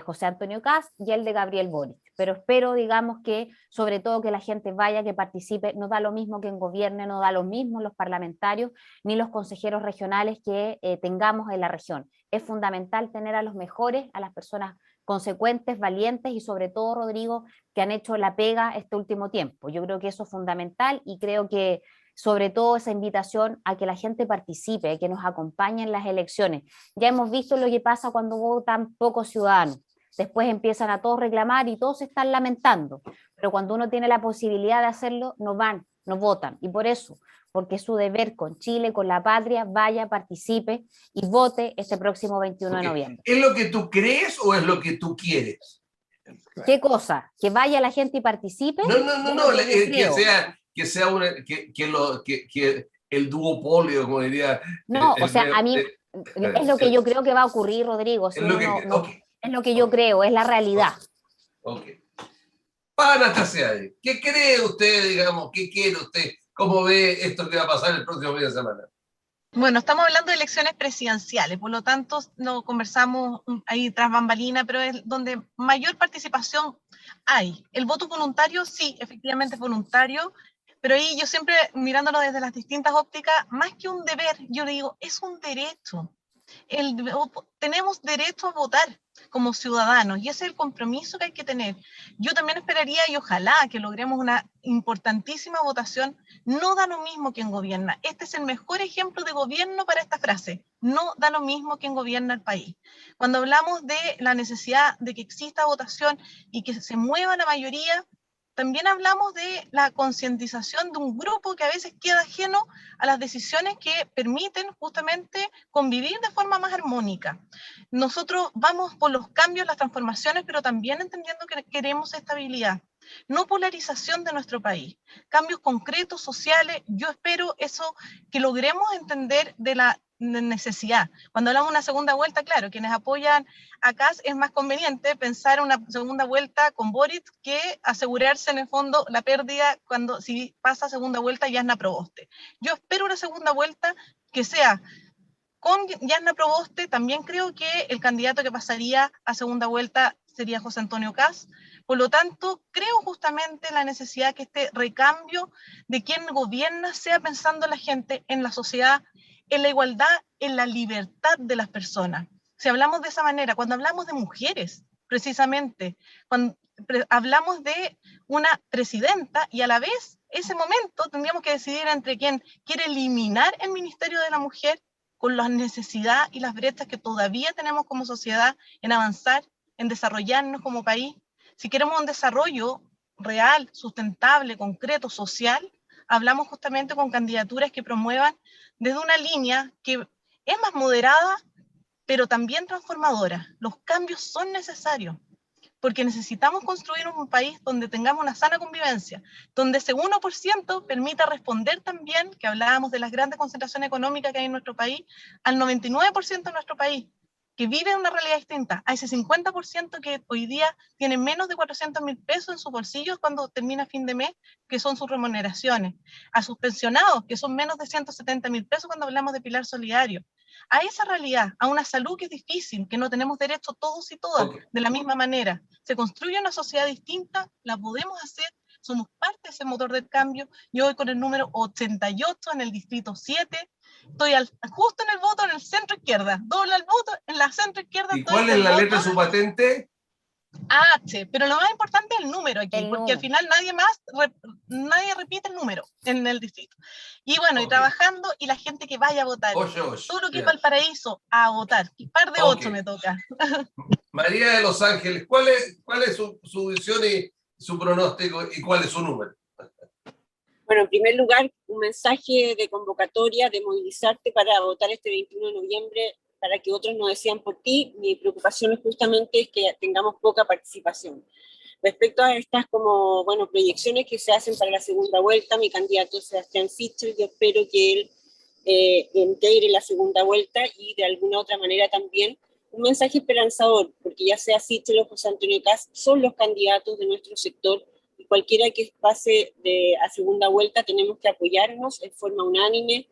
José Antonio Kast y el de Gabriel Boric. Pero espero, digamos, que sobre todo que la gente vaya, que participe. No da lo mismo que en gobierne, no da lo mismo los parlamentarios ni los consejeros regionales que tengamos en la región. Es fundamental tener a los mejores, a las personas consecuentes, valientes y sobre todo, Rodrigo, que han hecho la pega este último tiempo. Yo creo que eso es fundamental y creo que sobre todo esa invitación a que la gente participe, que nos acompañe en las elecciones. Ya hemos visto lo que pasa cuando votan pocos ciudadanos. Después empiezan a todos reclamar y todos se están lamentando. Pero cuando uno tiene la posibilidad de hacerlo, no van, no votan. Y por eso, porque es su deber con Chile, con la patria, vaya, participe y vote este próximo 21 de noviembre. ¿Es lo que tú crees o es lo que tú quieres? ¿Qué cosa? ¿Que vaya la gente y participe? No, que sea el duopolio, como diría. No, o sea, a mí es lo que yo creo que va a ocurrir, Rodrigo. Si es lo que yo creo, es la realidad. Okay. Para Anastasia, ¿qué cree usted, digamos? ¿Qué quiere usted? ¿Cómo ve esto que va a pasar el próximo fin de semana? Bueno, estamos hablando de elecciones presidenciales, por lo tanto, no conversamos ahí tras bambalina, pero es donde mayor participación hay. El voto voluntario, sí, efectivamente es voluntario, pero ahí yo siempre, mirándolo desde las distintas ópticas, más que un deber, yo le digo, es un derecho. Tenemos derecho a votar como ciudadanos y ese es el compromiso que hay que tener. Yo también esperaría y ojalá que logremos una importantísima votación. No da lo mismo quien gobierna. Este es el mejor ejemplo de gobierno para esta frase. No da lo mismo quien gobierna el país. Cuando hablamos de la necesidad de que exista votación y que se mueva la mayoría, también hablamos de la concientización de un grupo que a veces queda ajeno a las decisiones que permiten justamente convivir de forma más armónica. Nosotros vamos por los cambios, las transformaciones, pero también entendiendo que queremos estabilidad. No polarización de nuestro país, cambios concretos, sociales. Yo espero eso, que logremos entender de la necesidad. Cuando hablamos de una segunda vuelta, claro, quienes apoyan a Kast es más conveniente pensar una segunda vuelta con Boric que asegurarse en el fondo la pérdida cuando si pasa segunda vuelta Jasna Proboste. Yo espero una segunda vuelta que sea con Jasna Proboste. También creo que el candidato que pasaría a segunda vuelta sería José Antonio Kast. Por lo tanto, creo justamente la necesidad que este recambio de quien gobierna sea pensando en la gente, en la sociedad, en la igualdad, en la libertad de las personas. Si hablamos de esa manera, cuando hablamos de mujeres, precisamente, cuando hablamos de una presidenta y a la vez, ese momento tendríamos que decidir entre quien quiere eliminar el Ministerio de la Mujer con las necesidades y las brechas que todavía tenemos como sociedad en avanzar, en desarrollarnos como país. Si queremos un desarrollo real, sustentable, concreto, social, hablamos justamente con candidaturas que promuevan desde una línea que es más moderada, pero también transformadora. Los cambios son necesarios, porque necesitamos construir un país donde tengamos una sana convivencia, donde ese 1% permita responder también, que hablábamos de las grandes concentraciones económicas que hay en nuestro país, al 99% de nuestro país, que vive en una realidad distinta, a ese 50% que hoy día tiene menos de 400.000 pesos en sus bolsillos cuando termina fin de mes, que son sus remuneraciones, a sus pensionados, que son menos de 170.000 pesos cuando hablamos de pilar solidario, a esa realidad, a una salud que es difícil, que no tenemos derecho todos y todas de la misma manera. Se construye una sociedad distinta, la podemos hacer, somos parte de ese motor del cambio. Yo voy con el número 88 en el distrito 7, estoy justo en el voto en el centro izquierda, doble el voto en la centro izquierda. ¿Y cuál es la letra de su patente? H, pero lo más importante es el número aquí, porque al final nadie repite el número en el distrito. Y bueno, y trabajando, y la gente que vaya a votar. Todo lo que es Valparaíso, a votar. Y par de 8 me toca. María de Los Ángeles, ¿cuál es su visión y su pronóstico y cuál es su número? Bueno, en primer lugar, un mensaje de convocatoria, de movilizarte para votar este 21 de noviembre, para que otros no decidan por ti. Mi preocupación es justamente que tengamos poca participación. Respecto a estas proyecciones que se hacen para la segunda vuelta, mi candidato es Sebastián Sichel. Yo espero que él integre la segunda vuelta y de alguna otra manera también un mensaje esperanzador, porque ya sea Sichel o José Antonio Kast son los candidatos de nuestro sector y cualquiera que pase a segunda vuelta tenemos que apoyarnos en forma unánime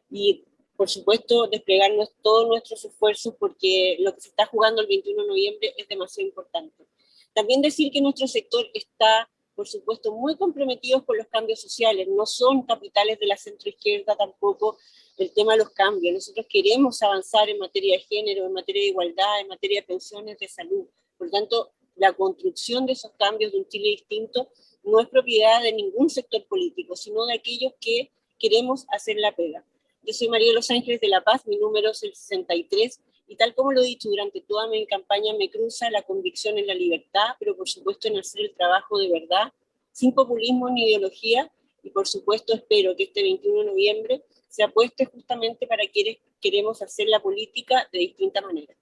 y por supuesto, desplegar todos nuestros esfuerzos porque lo que se está jugando el 21 de noviembre es demasiado importante. También decir que nuestro sector está, por supuesto, muy comprometido con los cambios sociales. No son capitales de la centroizquierda tampoco el tema de los cambios. Nosotros queremos avanzar en materia de género, en materia de igualdad, en materia de pensiones, de salud. Por lo tanto, la construcción de esos cambios de un Chile distinto no es propiedad de ningún sector político, sino de aquellos que queremos hacer la pega. Yo soy María de los Ángeles de La Paz, mi número es el 63, y tal como lo he dicho durante toda mi campaña, me cruza la convicción en la libertad, pero por supuesto en hacer el trabajo de verdad, sin populismo ni ideología, y por supuesto espero que este 21 de noviembre se apueste justamente para quienes queremos hacer la política de distinta manera.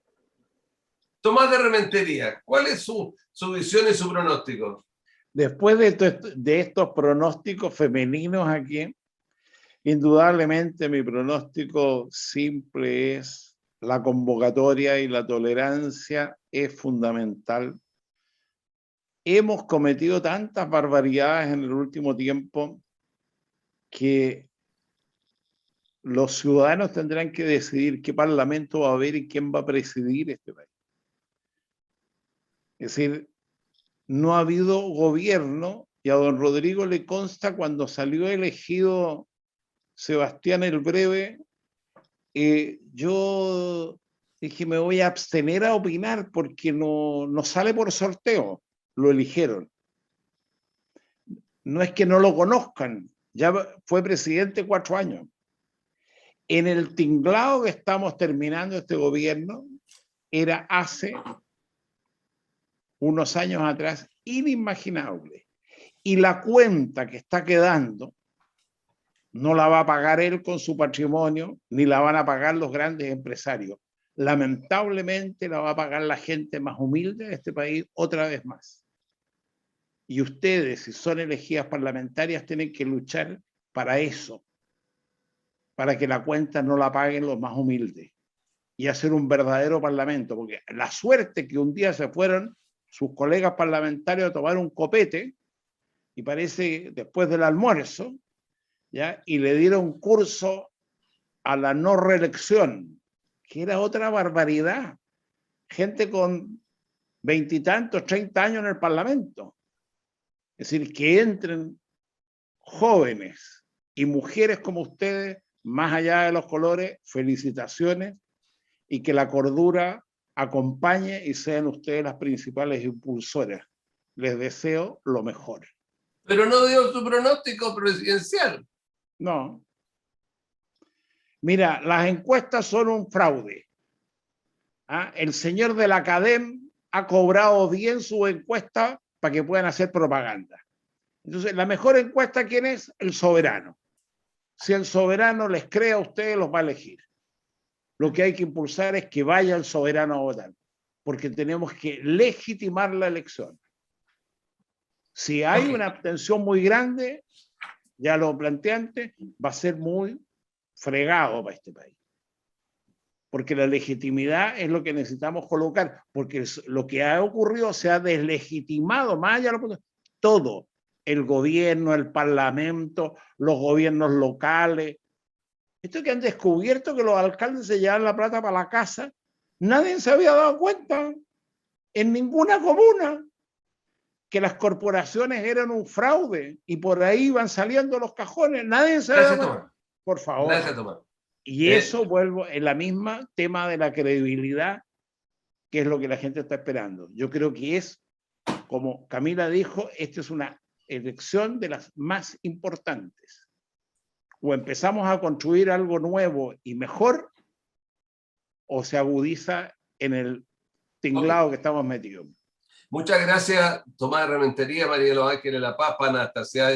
Tomás de Rementería, ¿cuál es su visión y su pronóstico? Después de estos pronósticos femeninos aquí, indudablemente mi pronóstico simple es la convocatoria y la tolerancia es fundamental. Hemos cometido tantas barbaridades en el último tiempo que los ciudadanos tendrán que decidir qué parlamento va a haber y quién va a presidir este país. Es decir, no ha habido gobierno y a don Rodrigo le consta cuando salió elegido Sebastián el Breve, yo dije me voy a abstener a opinar porque no sale por sorteo, lo eligieron. No es que no lo conozcan, ya fue presidente 4 años. En el tinglado que estamos terminando este gobierno, era hace unos años atrás inimaginable. Y la cuenta que está quedando no la va a pagar él con su patrimonio, ni la van a pagar los grandes empresarios. Lamentablemente la va a pagar la gente más humilde de este país otra vez más. Y ustedes, si son elegidas parlamentarias, tienen que luchar para eso, para que la cuenta no la paguen los más humildes y hacer un verdadero parlamento, porque la suerte que un día se fueron sus colegas parlamentarios a tomar un copete y parece después del almuerzo, ¿ya? Y le dieron curso a la no reelección, que era otra barbaridad. Gente con 20 y tantos, 30 años en el Parlamento. Es decir, que entren jóvenes y mujeres como ustedes, más allá de los colores, felicitaciones, y que la cordura acompañe y sean ustedes las principales impulsoras. Les deseo lo mejor. Pero no dio su pronóstico presidencial. No. Mira, las encuestas son un fraude. ¿Ah? El señor de la Academ ha cobrado bien su encuesta para que puedan hacer propaganda. Entonces, la mejor encuesta, ¿quién es? El soberano. Si el soberano les cree a ustedes, los va a elegir. Lo que hay que impulsar es que vaya el soberano a votar, porque tenemos que legitimar la elección. Si hay una abstención muy grande, ya lo planteé antes, va a ser muy fregado para este país. Porque la legitimidad es lo que necesitamos colocar, porque lo que ha ocurrido se ha deslegitimado, más allá de todo, el gobierno, el parlamento, los gobiernos locales. Esto que han descubierto que los alcaldes se llevan la plata para la casa, nadie se había dado cuenta en ninguna comuna que las corporaciones eran un fraude y por ahí van saliendo los cajones, nadie se había dado cuenta. Por favor. Gracias, Tomás. Y eso vuelvo en la misma tema de la credibilidad, que es lo que la gente está esperando. Yo creo que es, como Camila dijo, esta es una elección de las más importantes. O empezamos a construir algo nuevo y mejor, o se agudiza en el tinglado que estamos metidos. Muchas gracias, Tomás de Rementería, María de los Ángeles de La Paz, Anastasia,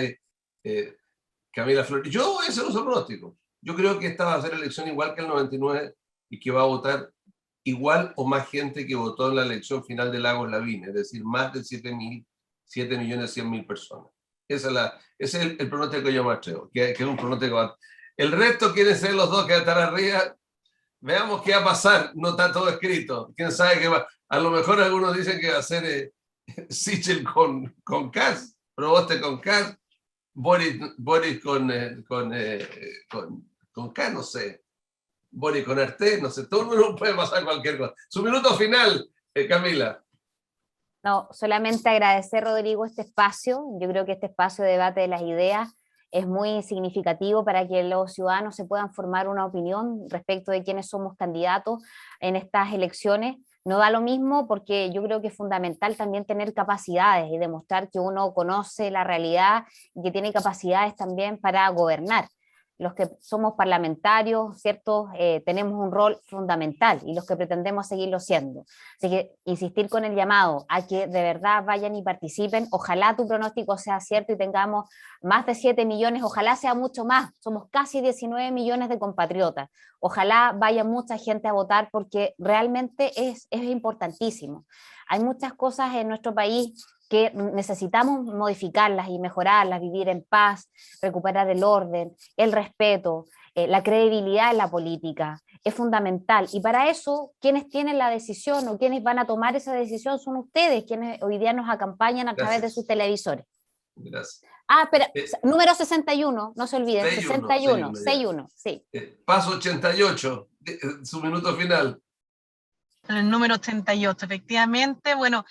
Camila Flores. Yo voy a hacer un pronóstico. Yo creo que esta va a ser elección igual que el 99 y que va a votar igual o más gente que votó en la elección final de Lagos Lavín, es decir, más de 7.100.000 personas. Ese es el pronóstico que yo me atrevo, que es un pronóstico. El resto quieren ser los dos que están arriba. Veamos qué va a pasar. No está todo escrito. ¿Quién sabe qué va? A lo mejor algunos dicen que va a ser Sichel con Kass, Proboste con Kass, Boris con Kass, no sé. Boric con Artés, no sé, todo el mundo puede pasar cualquier cosa. Su minuto final, Camila. No, solamente agradecer, Rodrigo, este espacio. Yo creo que este espacio de debate de las ideas es muy significativo para que los ciudadanos se puedan formar una opinión respecto de quiénes somos candidatos en estas elecciones. No da lo mismo porque yo creo que es fundamental también tener capacidades y demostrar que uno conoce la realidad y que tiene capacidades también para gobernar. Los que somos parlamentarios, ¿cierto? Tenemos un rol fundamental y los que pretendemos seguirlo siendo. Así que insistir con el llamado a que de verdad vayan y participen. Ojalá tu pronóstico sea cierto y tengamos más de 7 millones, ojalá sea mucho más. Somos casi 19 millones de compatriotas. Ojalá vaya mucha gente a votar porque realmente es importantísimo. Hay muchas cosas en nuestro país que necesitamos modificarlas y mejorarlas, vivir en paz, recuperar el orden, el respeto, la credibilidad en la política, es fundamental. Y para eso, quienes tienen la decisión o quienes van a tomar esa decisión son ustedes, quienes hoy día nos acompañan a través de sus televisores. Gracias. Ah, espera, número 61, no se olviden, 61, sí. Paso 88, su minuto final. El número 88, efectivamente, bueno,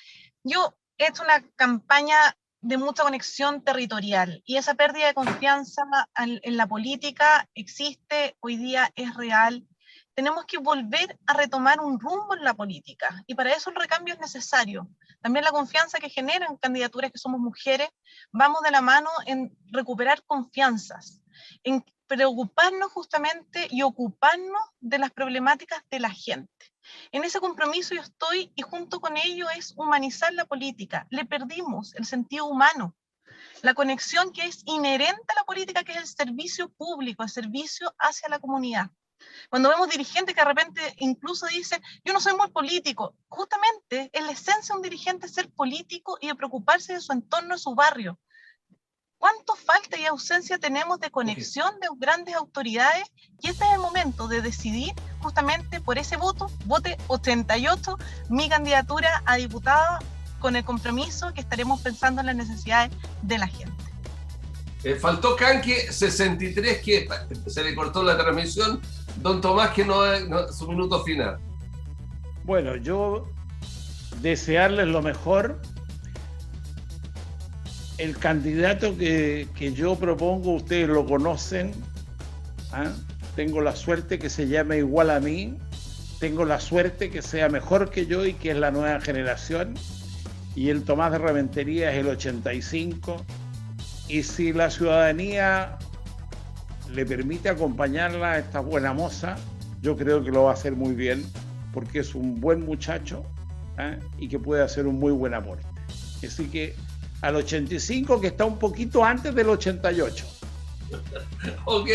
yo he hecho una campaña de mucha conexión territorial y esa pérdida de confianza en la política existe, hoy día es real. Tenemos que volver a retomar un rumbo en la política y para eso el recambio es necesario. También la confianza que generan candidaturas que somos mujeres, vamos de la mano en recuperar confianzas, en preocuparnos justamente y ocuparnos de las problemáticas de la gente. En ese compromiso yo estoy y junto con ello es humanizar la política. Le perdimos el sentido humano, la conexión que es inherente a la política, que es el servicio público, el servicio hacia la comunidad. Cuando vemos dirigentes que de repente incluso dicen, yo no soy muy político, justamente es la esencia de un dirigente ser político y de preocuparse de su entorno, de su barrio. ¿Cuánto falta y ausencia tenemos de conexión de grandes autoridades? Y este es el momento de decidir justamente por ese voto, vote 88, mi candidatura a diputada con el compromiso que estaremos pensando en las necesidades de la gente. Faltó Canque 63, que se le cortó la transmisión. Don Tomás, que no, su minuto final. Bueno, yo desearles lo mejor. El candidato que yo propongo, ustedes lo conocen, ¿ah? Tengo la suerte que se llame igual a mí, tengo la suerte que sea mejor que yo y que es la nueva generación, y el Tomás de Rementería es el 85, y si la ciudadanía le permite acompañarla a esta buena moza, yo creo que lo va a hacer muy bien, porque es un buen muchacho, ¿ah? Y que puede hacer un muy buen aporte. Así que al 85, que está un poquito antes del 88. Ok,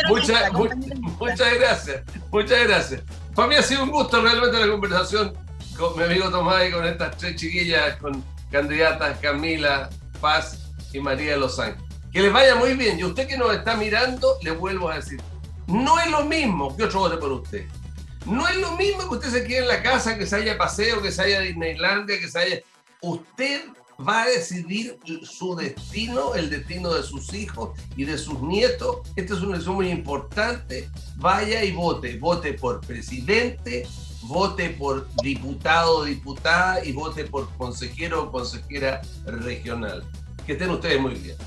muchas gracias. Para mí ha sido un gusto realmente la conversación con mi amigo Tomás y con estas tres chiquillas, con candidatas Camila, Paz y María de los Ángeles. Que les vaya muy bien. Y usted que nos está mirando, le vuelvo a decir, no es lo mismo que otro vote por usted. No es lo mismo que usted se quede en la casa, que se haya paseo, que se haya Disneylandia, que se haya... Usted va a decidir su destino, el destino de sus hijos y de sus nietos. Esta es una elección muy importante. Vaya y vote. Vote por presidente, vote por diputado o diputada y vote por consejero o consejera regional. Que estén ustedes muy bien.